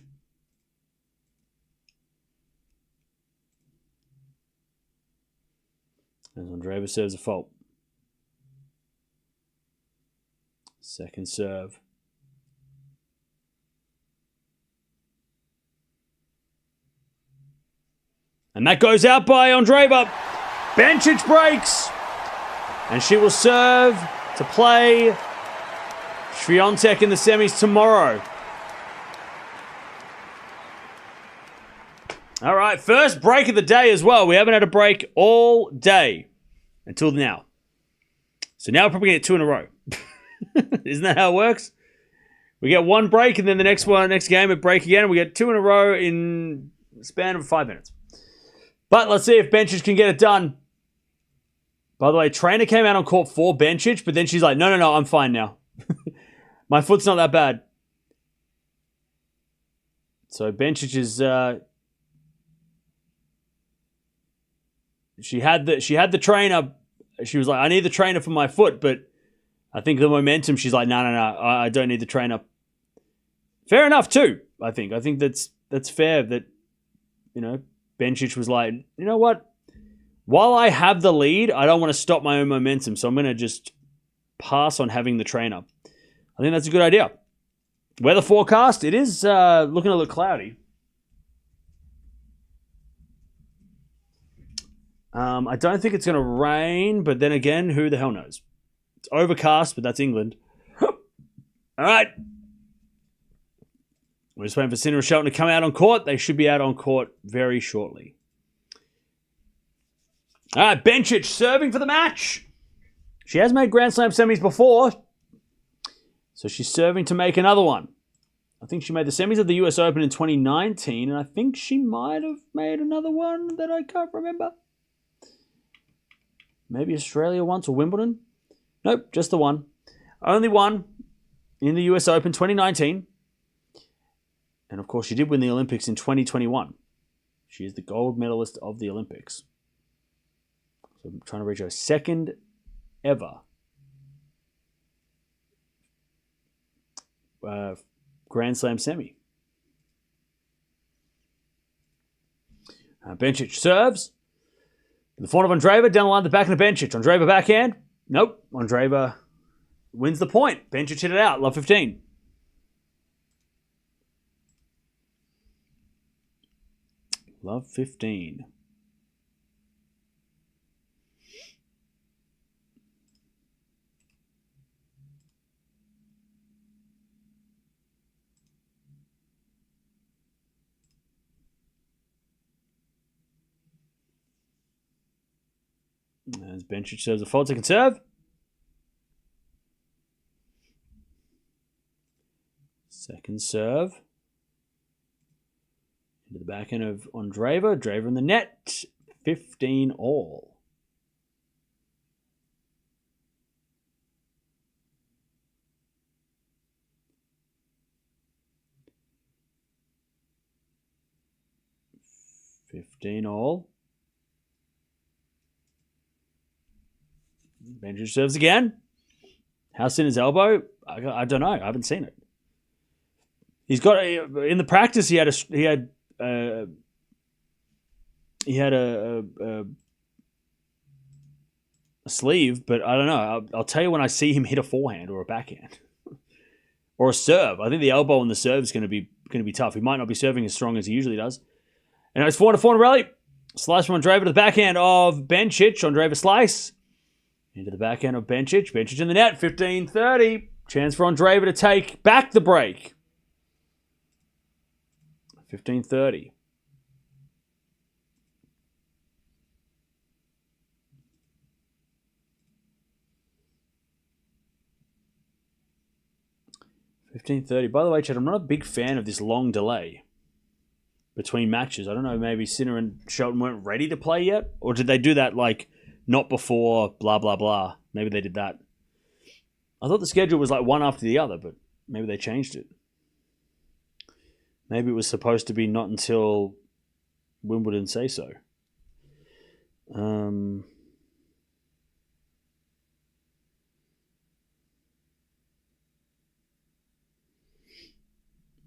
As Andreeva serves a fault. Second serve. And that goes out by Andreeva. Bencic breaks. And she will serve to play Swiatek in the semis tomorrow. All right, first break of the day as well. We haven't had a break all day until now. So now we're probably going to get 2 in a row. Isn't that how it works? We get 1 break and then the next game, a break again. And we get 2 in a row in the span of 5 minutes. But let's see if Bencic can get it done. By the way, trainer came out on court for Bencic, but then she's like, no, I'm fine now. My foot's not that bad. So Bencic is... She had the trainer. She was like, I need the trainer for my foot, but I think the momentum, she's like, no, I don't need the trainer. Fair enough too, I think. I think that's fair that, Bencic was like, you know what? While I have the lead, I don't want to stop my own momentum, so I'm going to just pass on having the trainer. I think that's a good idea. Weather forecast, it is looking a little cloudy. I don't think it's going to rain, but then again, who the hell knows? It's overcast, but that's England. All right. We're just waiting for Sinner and Shelton to come out on court. They should be out on court very shortly. All right, Bencic serving for the match. She has made Grand Slam semis before, so she's serving to make another one. I think she made the semis of the US Open in 2019, and I think she might have made another one that I can't remember. Maybe Australia once or Wimbledon? Nope, just the one. Only one in the US Open 2019. And of course, she did win the Olympics in 2021. She is the gold medalist of the Olympics. So I'm trying to reach her second ever Grand Slam semi. Bencic serves. The front of Andreeva, down the line, the back of the Bencic. Andreeva backhand. Nope. Andreeva wins the point. Bencic hit it out. Love 15. Love 15. As Bencic serves a fault, second serve. Second serve. Into the backhand of Andreeva. Andreeva in the net. 15 all. Bencic serves again. How's Sinner's elbow? I don't know. I haven't seen it. He's got in the practice. He had a sleeve, but I don't know. I'll tell you when I see him hit a forehand or a backhand or a serve. I think the elbow on the serve is going to be tough. He might not be serving as strong as he usually does. And it's 4-4 rally. Slice from Andreeva to the backhand of Bencic. Andreeva slice. Into the backhand of Bencic. Bencic in the net. 15-30. Chance for Andreeva to take back the break. 15-30. By the way, Chad, I'm not a big fan of this long delay between matches. I don't know, maybe Sinner and Shelton weren't ready to play yet? Or did they do that, like, not before blah, blah, blah? Maybe they did that. I thought the schedule was like one after the other, but maybe they changed it. Maybe it was supposed to be not until Wimbledon say so.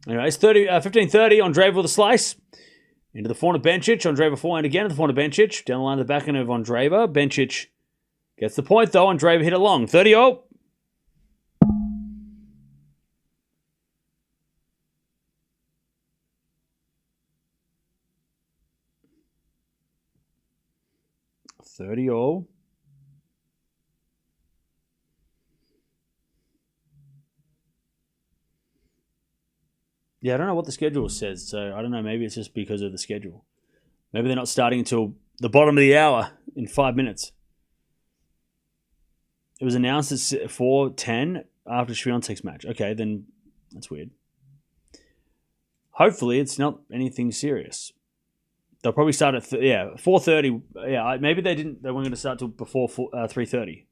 Anyways, 15-30, Andreeva with a slice. Into the forehand of Bencic. Andreeva forehand again at the forehand of Bencic. Down the line to the backhand of Andreeva. Bencic gets the point, though. Andreeva hit it long. 30-0. Yeah, I don't know what the schedule says, so I don't know. Maybe it's just because of the schedule. Maybe they're not starting until the bottom of the hour in 5 minutes. It was announced at 4:10 after Swiatek's match. Okay, then that's weird. Hopefully, it's not anything serious. They'll probably start at 4:30. Yeah, maybe they didn't. They weren't going to start till before 3:30.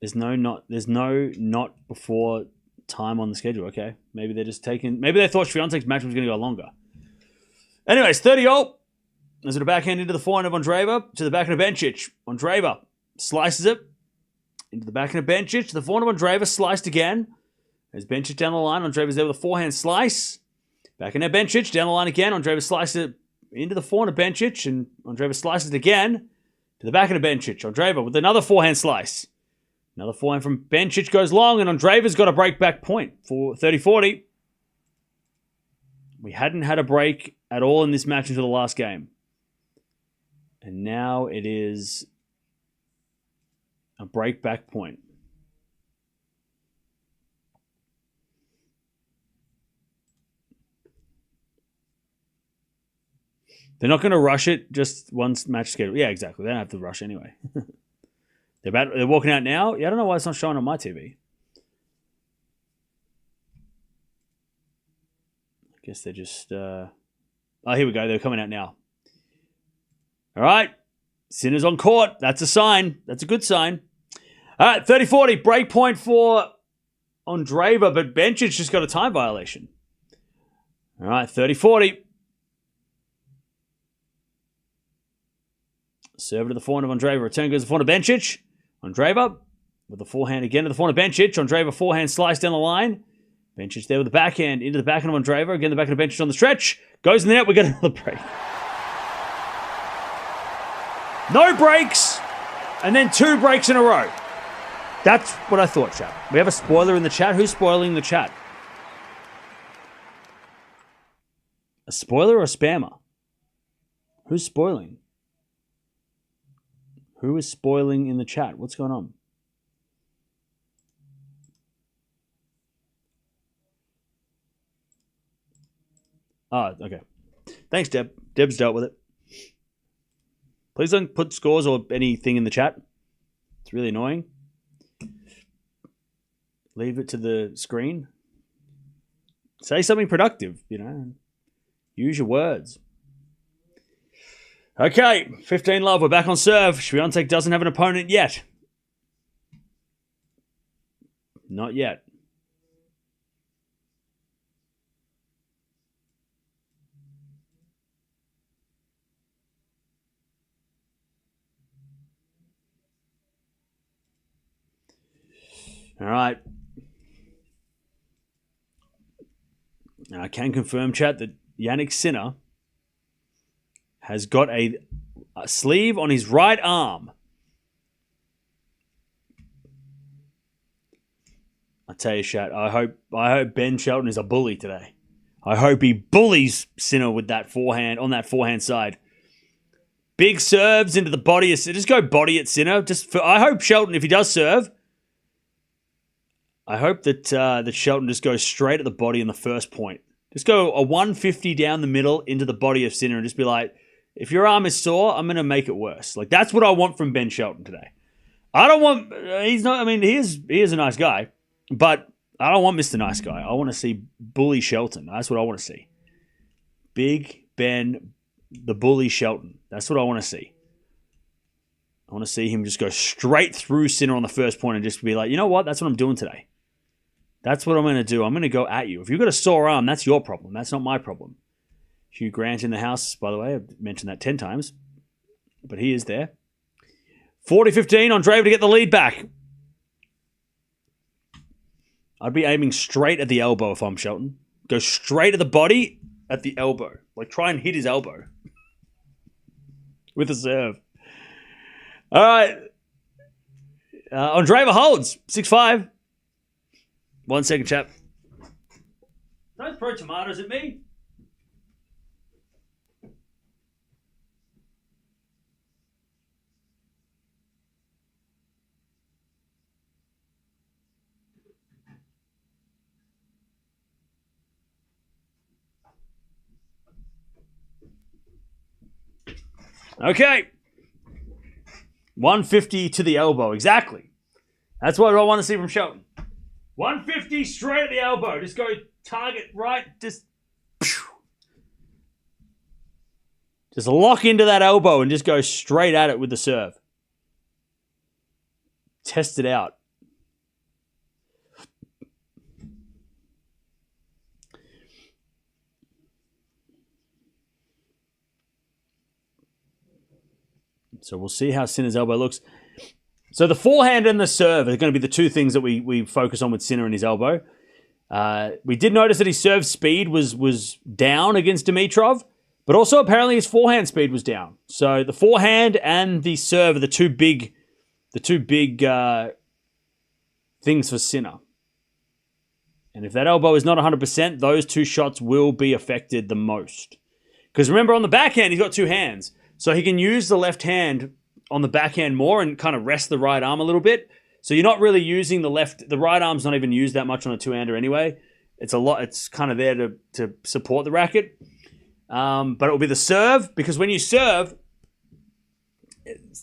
There's no not before time on the schedule. Okay, maybe they're just taking. Maybe they thought Swiatek's match was going to go longer. Anyways, 30-0. There's a backhand into the forehand of Andreeva to the backhand of Bencic. Andreeva slices it into the backhand of Bencic. The forehand of Andreeva sliced again. There's Bencic down the line. Andreeva's there with a forehand slice. Backhand of Bencic down the line again. Andreeva slices it into the forehand of Bencic, and Andreeva slices it again to the backhand of Bencic. Andreeva with another forehand slice. Another forehand from Bencic goes long, and Andreeva's got a break back point for 30-40. We hadn't had a break at all in this match until the last game. And now it is a break back point. They're not going to rush it, just one match schedule. Yeah, exactly. They don't have to rush anyway. They're walking out now. Yeah, I don't know why it's not showing on my TV. I guess they're just... Oh, here we go. They're coming out now. All right. Sinner's on court. That's a sign. That's a good sign. All right, 30-40. Break point for Andreeva, but Bencic just got a time violation. All right, 30-40. Serve to the forehand of Andreeva. Return goes to the forehand of Bencic. Andreeva with the forehand again to the forehand of Bencic. Andreeva forehand slice down the line. Bencic there with the backhand into the backhand of Andreeva. Again, the backhand of Bencic on the stretch. Goes in the net. We get another break. No breaks. And then 2 breaks in a row. That's what I thought, chat. We have a spoiler in the chat. Who's spoiling the chat? A spoiler or a spammer? Who's spoiling? Who is spoiling in the chat? What's going on? Oh, okay. Thanks, Deb. Deb's dealt with it. Please don't put scores or anything in the chat. It's really annoying. Leave it to the screen. Say something productive, you know. Use your words. Okay, 15-love. We're back on serve. Swiatek doesn't have an opponent yet. Not yet. All right. And I can confirm, chat, that Jannik Sinner has got a sleeve on his right arm. I tell you, chat, I hope Ben Shelton is a bully today. I hope he bullies Sinner with that forehand on that forehand side. Big serves into the body of Sinner. Just go body at Sinner. I hope Shelton, if he does serve, I hope that Shelton just goes straight at the body in the first point. Just go a 150 down the middle into the body of Sinner and just be like, if your arm is sore, I'm going to make it worse. Like, that's what I want from Ben Shelton today. I don't want... He's not... I mean, he is a nice guy, but I don't want Mr. Nice Guy. I want to see bully Shelton. That's what I want to see. Big Ben, the bully Shelton. That's what I want to see. I want to see him just go straight through Sinner on the first point and just be like, you know what? That's what I'm doing today. That's what I'm going to do. I'm going to go at you. If you've got a sore arm, that's your problem. That's not my problem. Hugh Grant in the house, by the way. I've mentioned that 10 times. But he is there. 40-15 on Andreeva to get the lead back. I'd be aiming straight at the elbow if I'm Shelton. Go straight at the body at the elbow. Like, try and hit his elbow with a serve. All right. Andreeva holds 6-5. 1 second, chap. Don't throw tomatoes at me. Okay. 150 to the elbow. Exactly. That's what I want to see from Shelton. 150 straight at the elbow. Just go target right. Just lock into that elbow and just go straight at it with the serve. Test it out. So we'll see how Sinner's elbow looks. So the forehand and the serve are going to be the two things that we focus on with Sinner and his elbow. We did notice that his serve speed was down against Dimitrov, but also apparently his forehand speed was down. So the forehand and the serve are the two big things for Sinner. And if that elbow is not 100%, those two shots will be affected the most. Because remember, on the backhand, he's got two hands. So he can use the left hand on the backhand more and kind of rest the right arm a little bit. So you're not really using the right arm's not even used that much on a two-hander anyway. It's kind of there to support the racket. But it will be the serve, because when you serve,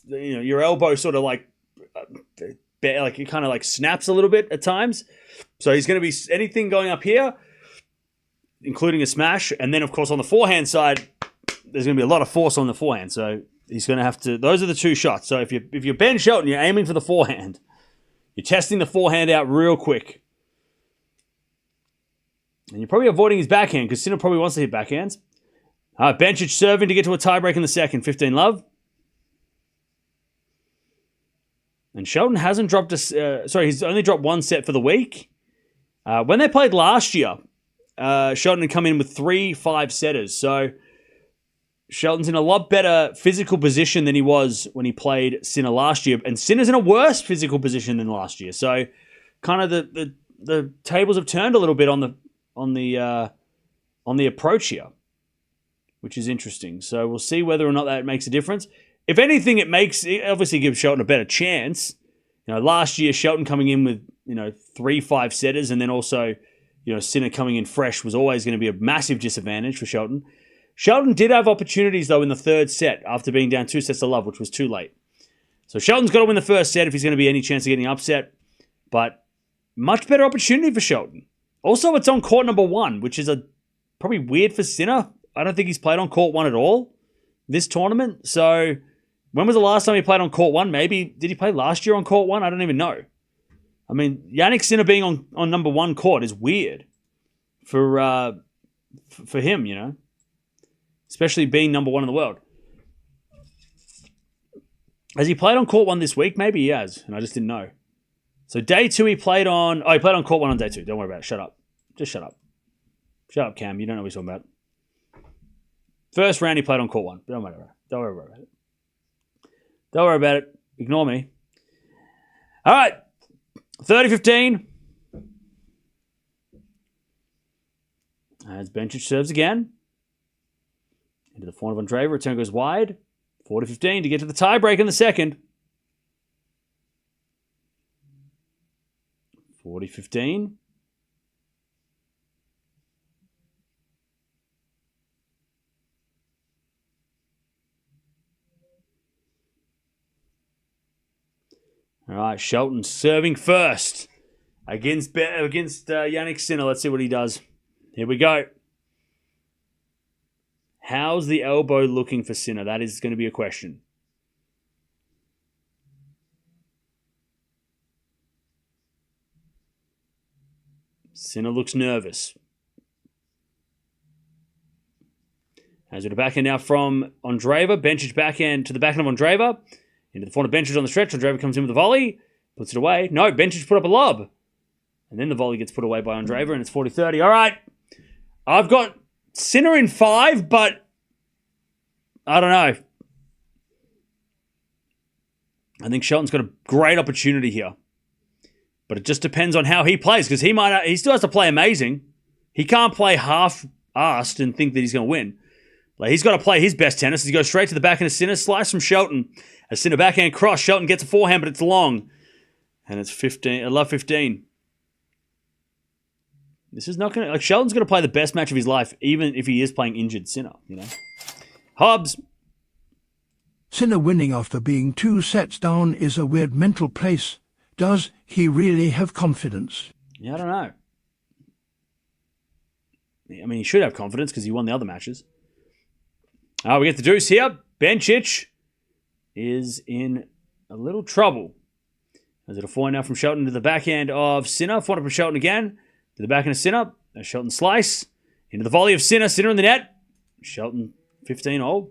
your elbow sort of like it kind of like snaps a little bit at times. So he's going to be anything going up here, including a smash. And then, of course, on the forehand side, there's going to be a lot of force on the forehand. So he's going to have to... Those are the two shots. So if you're Ben Shelton, you're aiming for the forehand. You're testing the forehand out real quick. And you're probably avoiding his backhand, because Sinner probably wants to hit backhands. All right, Bencic serving to get to a tiebreak in the second. 15-love. And Shelton hasn't dropped he's only dropped one set for the week. When they played last year, Shelton had come in with 3 5-setters. So Shelton's in a lot better physical position than he was when he played Sinner last year. And Sinner's in a worse physical position than last year. So kind of the tables have turned a little bit on the approach here, which is interesting. So we'll see whether or not that makes a difference. If anything, it obviously gives Shelton a better chance. Last year, Shelton coming in with, 3 5-setters, and then also, Sinner coming in fresh was always going to be a massive disadvantage for Shelton. Shelton did have opportunities, though, in the third set after being down 2-0, which was too late. So Shelton's got to win the first set if he's going to be any chance of getting upset. But much better opportunity for Shelton. Also, it's on court number 1, which is probably weird for Sinner. I don't think he's played on court 1 at all this tournament. So when was the last time he played on court 1? Maybe, did he play last year on court 1? I don't even know. I mean, Jannik Sinner being on number 1 court is weird for him, especially being number 1 in the world. Has he played on court 1 this week? Maybe he has, and I just didn't know. So day 2 he played on... Oh, he played on court 1 on day 2. Don't worry about it. Shut up. Just shut up. Shut up, Cam. You don't know what he's talking about. First round he played on court 1. Don't worry about it. Don't worry about it. Don't worry about it. Ignore me. All right. 30-15. As Bencic serves again. Into the forehand of Andreeva. Return goes wide. 40-15 to get to the tiebreak in the second. 40-15. All right, Shelton serving first against Jannik Sinner. Let's see what he does. Here we go. How's the elbow looking for Sinner? That is going to be a question. Sinner looks nervous. As with a backhand now from Andreeva. Bencic backhand to the backhand of Andreeva. Into the forehand of Bencic on the stretch. Andreeva comes in with a volley. Puts it away. No, Bencic put up a lob. And then the volley gets put away by Andreeva, and it's 40-30. All right. I've got Sinner in 5, but I don't know. I think Shelton's got a great opportunity here. But it just depends on how he plays, because he still has to play amazing. He can't play half-assed and think that he's going to win. Like, he's got to play his best tennis. He goes straight to the backhand of Sinner, slice from Shelton. A Sinner backhand cross. Shelton gets a forehand, but it's long. And it's 15. I love 15. This is not going to... Like, Shelton's going to play the best match of his life, even if he is playing injured Sinner, you know. Hobbs. Sinner winning after being 2 sets down is a weird mental place. Does he really have confidence? Yeah, I don't know. I mean, he should have confidence because he won the other matches. We get the deuce here. Bencic is in a little trouble. Is it a forehand now from Shelton to the backhand of Sinner? Forehand from Shelton again. To the backhand of Sinner. A Shelton slice. Into the volley of Sinner. Sinner in the net. Shelton 15 all.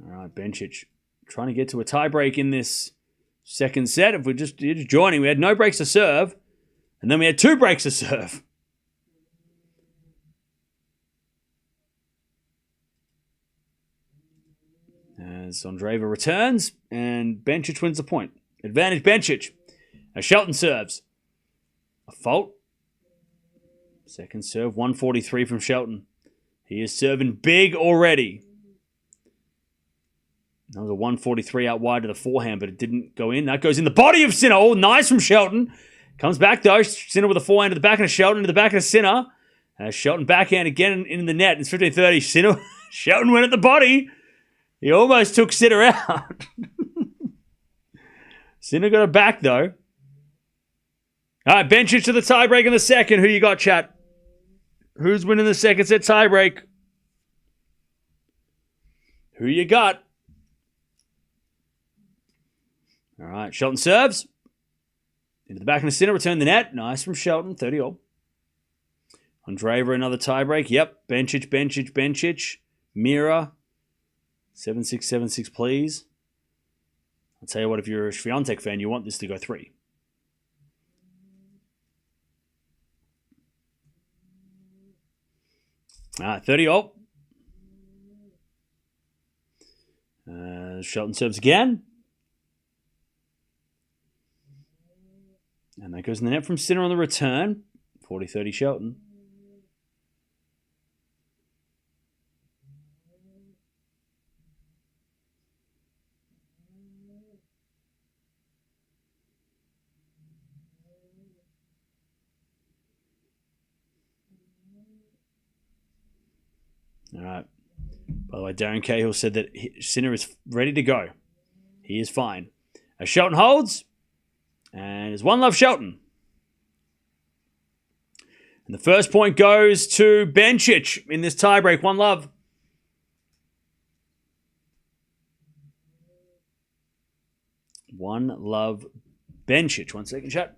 All right, Bencic trying to get to a tiebreak in this second set. If you're just joining, we had no breaks to serve. And then we had 2 breaks to serve. As Andreeva returns, and Bencic wins the point. Advantage Bencic. As Shelton serves. A fault. Second serve, 143 from Shelton. He is serving big already. That was a 143 out wide to the forehand, but it didn't go in. That goes in the body of Sinner. Oh, nice from Shelton. Comes back, though. Sinner with a forehand to the backhand of Shelton, to the backhand of Sinner. Shelton backhand again in the net. It's 15-30. Shelton went at the body. He almost took Sinner out. Sinner got it back, though. All right, Bencic to the tiebreak in the second. Who you got, chat? Who's winning the second set tiebreak? Who you got? All right, Shelton serves. Into the backhand of Sinner, return the net. Nice from Shelton, 30-all. Andreeva, another tiebreak. Yep, Bencic. Mirra. 7-6, 7-6, please. I'll tell you what, if you're a Swiatek fan, you want this to go 3. All right, 30-all. Shelton serves again. And that goes in the net from Sinner on the return. 40-30 Shelton. All right. By the way, Darren Cahill said that Sinner is ready to go. He is fine. As Shelton holds, and it's 1-love Shelton. And the first point goes to Bencic in this tiebreak. 1-love. One love Bencic. 1 second, chat.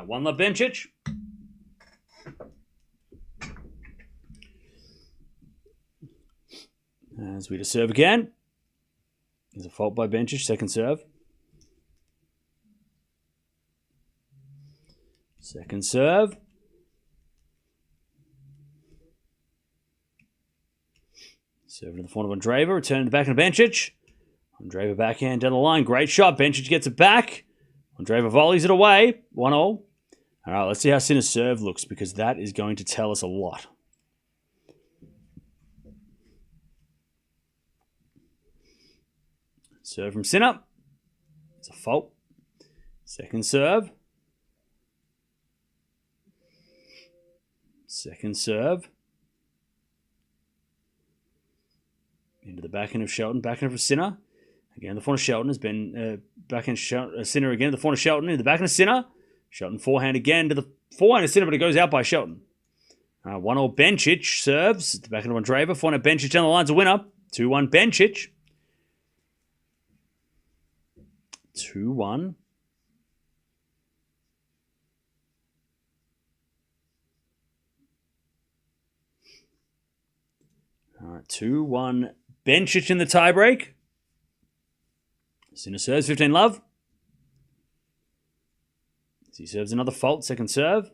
One love Bencic. As we to serve again. There's a fault by Bencic. Second serve. Second serve. Serve to the front of Andreeva. Return to the back of Bencic. Andreeva backhand down the line. Great shot. Bencic gets it back. Andreeva volleys it away. 1-all. All right, let's see how Sinner's serve looks, because that is going to tell us a lot. Serve from Sinner. It's a fault. Second serve. Second serve. Into the backhand of Shelton. Backhand of Sinner. Again, the front of Shelton has been backhand Sinner again. The front of Shelton. In the backhand of Sinner. Shelton forehand again to the forehand of Sinner, but it goes out by Shelton. 1-1 Bencic serves. At the back of Andreeva. 4-1 Bencic down the line's a winner. 2-1 Bencic. 2-1. All right, 2-1 Bencic in the tiebreak. Sinner serves 15 love. He serves another fault, second serve.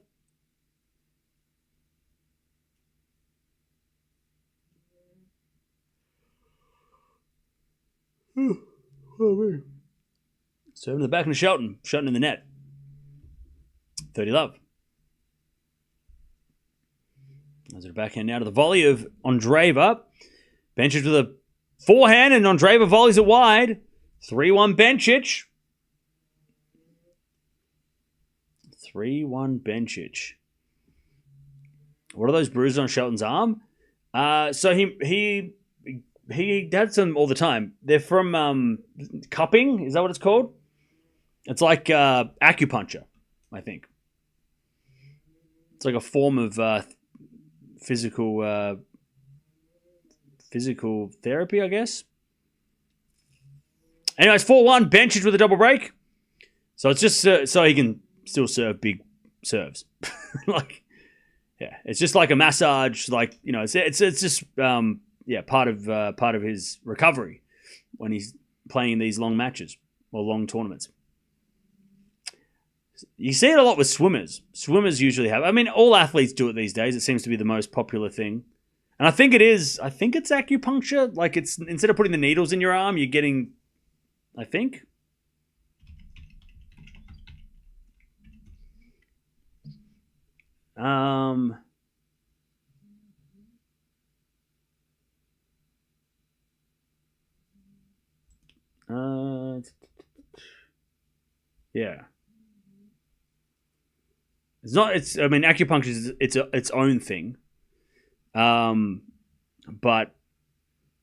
Serving the back of Shelton. Shelton in the net. 30 love. As a backhand now to the volley of Andreeva. Bencic with a forehand and Andreeva volleys it wide. 3-1 Bencic. 3-1 Bencic. What are those bruises on Shelton's arm? So he had some all the time. They're from cupping. Is that what it's called? It's like acupuncture, I think. It's like a form of physical therapy, I guess. Anyways, 4-1 Bencic with a double break. So it's just so he can still serve big serves. It's just like a massage. Like, you know, it's just part of his recovery when he's playing these long matches or long tournaments. You see it a lot with swimmers. Swimmers usually have. I mean, all athletes do it these days. It seems to be the most popular thing. And I think it's acupuncture. Like, it's instead of putting the needles in your arm, you're getting, I think. Yeah. I mean, acupuncture is its own thing. But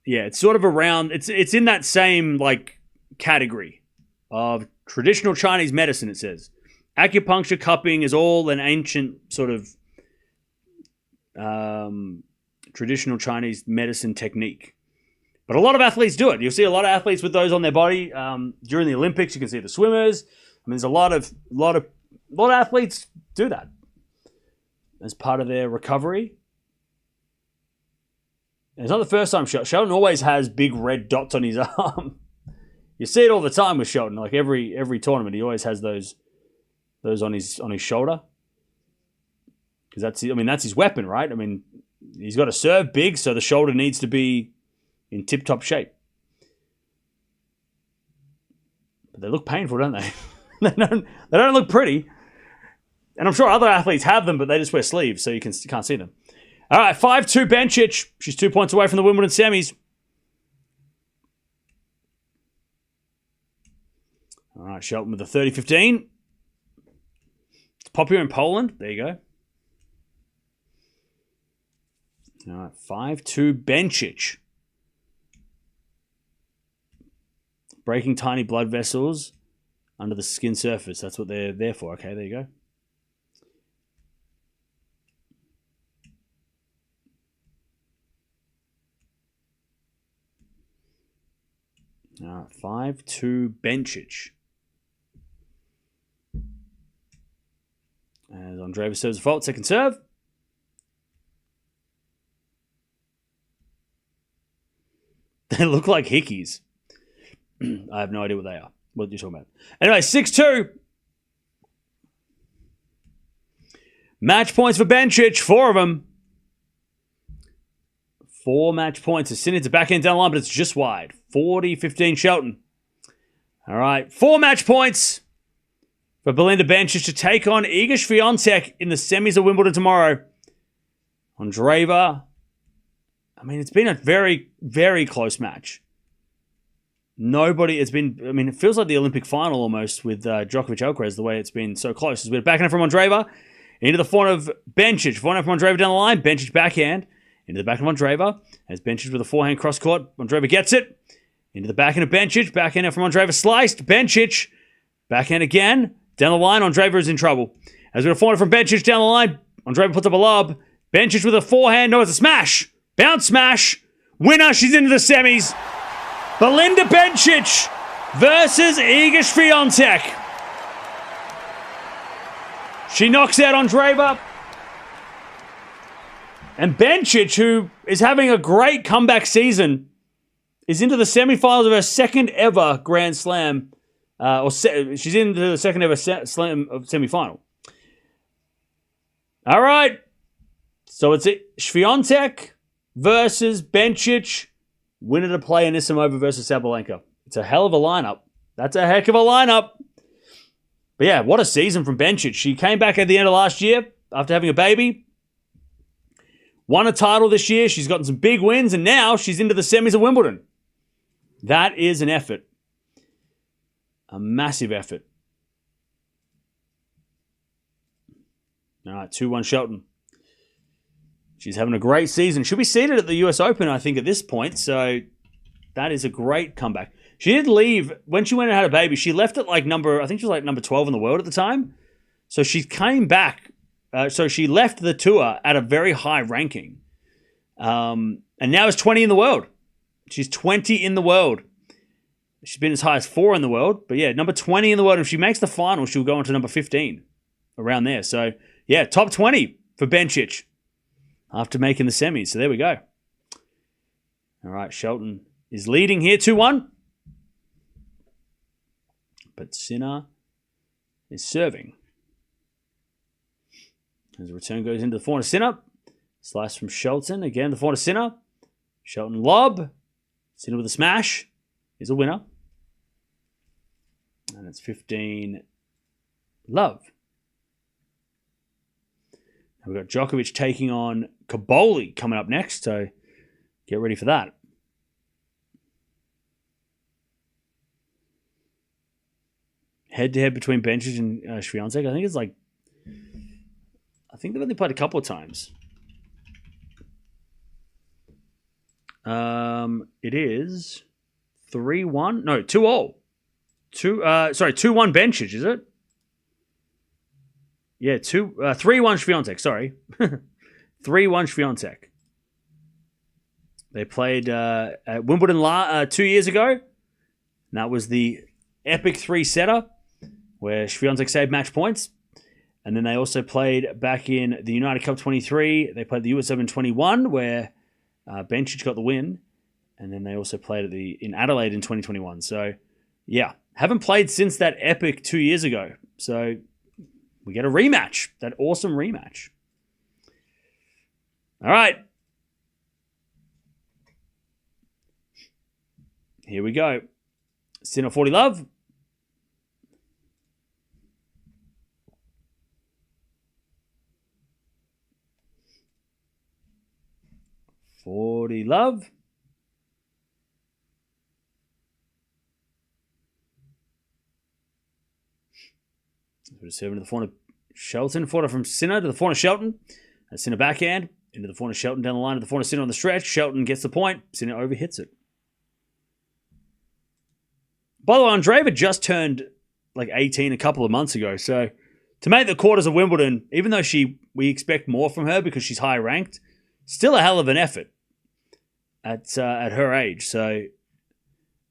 yeah, it's sort of around, it's in that same like category of traditional Chinese medicine, it says. Acupuncture, cupping is all an ancient sort of traditional Chinese medicine technique. But a lot of athletes do it. You'll see a lot of athletes with those on their body. During the Olympics, you can see the swimmers. I mean, there's a lot of athletes do that as part of their recovery. And it's not the first time Shelton always has big red dots on his arm. You see it all the time with Shelton. Like every tournament, he always has those on his shoulder. Because that's his weapon, right? I mean, he's got to serve big, so the shoulder needs to be in tip-top shape. But they look painful, don't they? They don't look pretty. And I'm sure other athletes have them, but they just wear sleeves, so you can't see them. All right, 5-2 Bencic. She's 2 points away from the Wimbledon semis. All right, Shelton with the 30-15. It's popular in Poland. There you go. All right, 5-2 Bencic. Breaking tiny blood vessels under the skin surface. That's what they're there for. Okay, there you go. All right, 5-2 Bencic. As Andreeva serves a fault, second serve. They look like hickeys. I have no idea what they are. What you're talking about. Anyway, 6-2. Match points for Bencic. 4 of them. 4 match points. It's sitting at the back end down the line, but it's just wide. 40-15 Shelton. All right. 4 match points for Belinda Bencic to take on Iga Swiatek in the semis of Wimbledon tomorrow. Andreeva. I mean, it's been a very, very close match. It feels like the Olympic final almost with Djokovic Alcaraz, the way it's been so close. It's been backhand from Andreeva into the front of Bencic. Forehand from Andreeva down the line. Bencic backhand into the back of Andreeva. As Bencic with a forehand cross court. Andreeva gets it. Into the backhand of Bencic. Backhand from Andreeva sliced. Bencic. Backhand again. Down the line. Andreeva is in trouble. As we have a forehand from Bencic down the line. Andreeva puts up a lob. Bencic with a forehand. No, it's a smash. Bounce smash. Winner. She's into the semis. Belinda Bencic versus Iga Swiatek. She knocks out Andreeva. And Bencic, who is having a great comeback season, is into the semifinals of her second ever Grand Slam. She's into the second ever Slam semifinal. All right. So it's Swiatek versus Bencic. Winner to play Anisimova versus Sabalenka. It's a hell of a lineup. That's a heck of a lineup. But yeah, what a season from Bencic. She came back at the end of last year after having a baby. Won a title this year. She's gotten some big wins, and now she's into the semis of Wimbledon. That is an effort. A massive effort. All right, 2-1 Shelton. She's having a great season. She'll be seated at the US Open, I think, at this point. So that is a great comeback. She did leave, when she went and had a baby, she left at like I think she was like number 12 in the world at the time. So she came back. So she left the tour at a very high ranking. And now is 20 in the world. She's 20 in the world. She's been as high as 4 in the world. But yeah, number 20 in the world. If she makes the final, she'll go on to number 15. Around there. So yeah, top 20 for Bencic after making the semis. So there we go. All right, Shelton is leading here 2-1. But Sinner is serving. As the return goes into the forehand of Sinner. Slice from Shelton. Again, the forehand of Sinner. Shelton lob. Sinner with a smash. Is a winner. And it's 15 love. And we've got Djokovic taking on Kaboli coming up next. So get ready for that. Head-to-head between Bencic and Swiatek. I think they've only played a couple of times. It is 3-1. No, 2-0. 2-1 Bencic, is it? Yeah, 3-1 Swiatek, sorry. 3-1 Swiatek. They played at Wimbledon 2 years ago. And that was the epic 3-setter where Swiatek saved match points. And then they also played back in the United Cup 23. They played the US Open 21 where Bencic got the win. And then they also played in Adelaide in 2021. So, yeah, haven't played since that epic 2 years ago. So, we get a rematch. That awesome rematch. All right. Here we go. Sinner 40 love. Love. Serving to the forehand of Shelton. Forehand from Sinner to the forehand of Shelton. Sinner backhand. Into the forehand of Shelton down the line to the forehand of Sinner on the stretch. Shelton gets the point. Sinner overhits it. By the way, Andreeva just turned like 18 a couple of months ago. So to make the quarters of Wimbledon, even though we expect more from her because she's high ranked, still a hell of an effort at her age. So,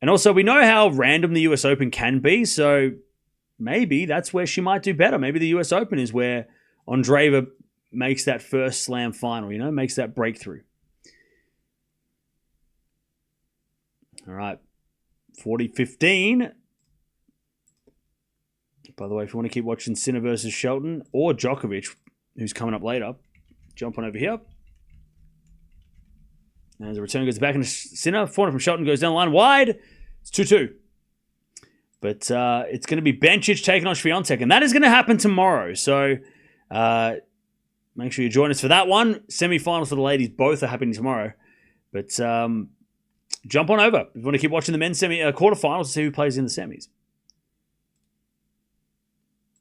and also we know how random the US Open can be. So maybe that's where she might do better. Maybe the US Open is where Andreeva makes that first slam final, makes that breakthrough. All right. 40-15. By the way, if you want to keep watching Sinner versus Shelton or Djokovic, who's coming up later, jump on over here. And as the return goes back into Sinner, forehand from Shelton goes down the line wide. It's 2-2. But it's going to be Bencic taking on Swiatek, and that is going to happen tomorrow. So make sure you join us for that one. Semi-finals for the ladies both are happening tomorrow. But jump on over if you want to keep watching the men's quarterfinals to see who plays in the semis.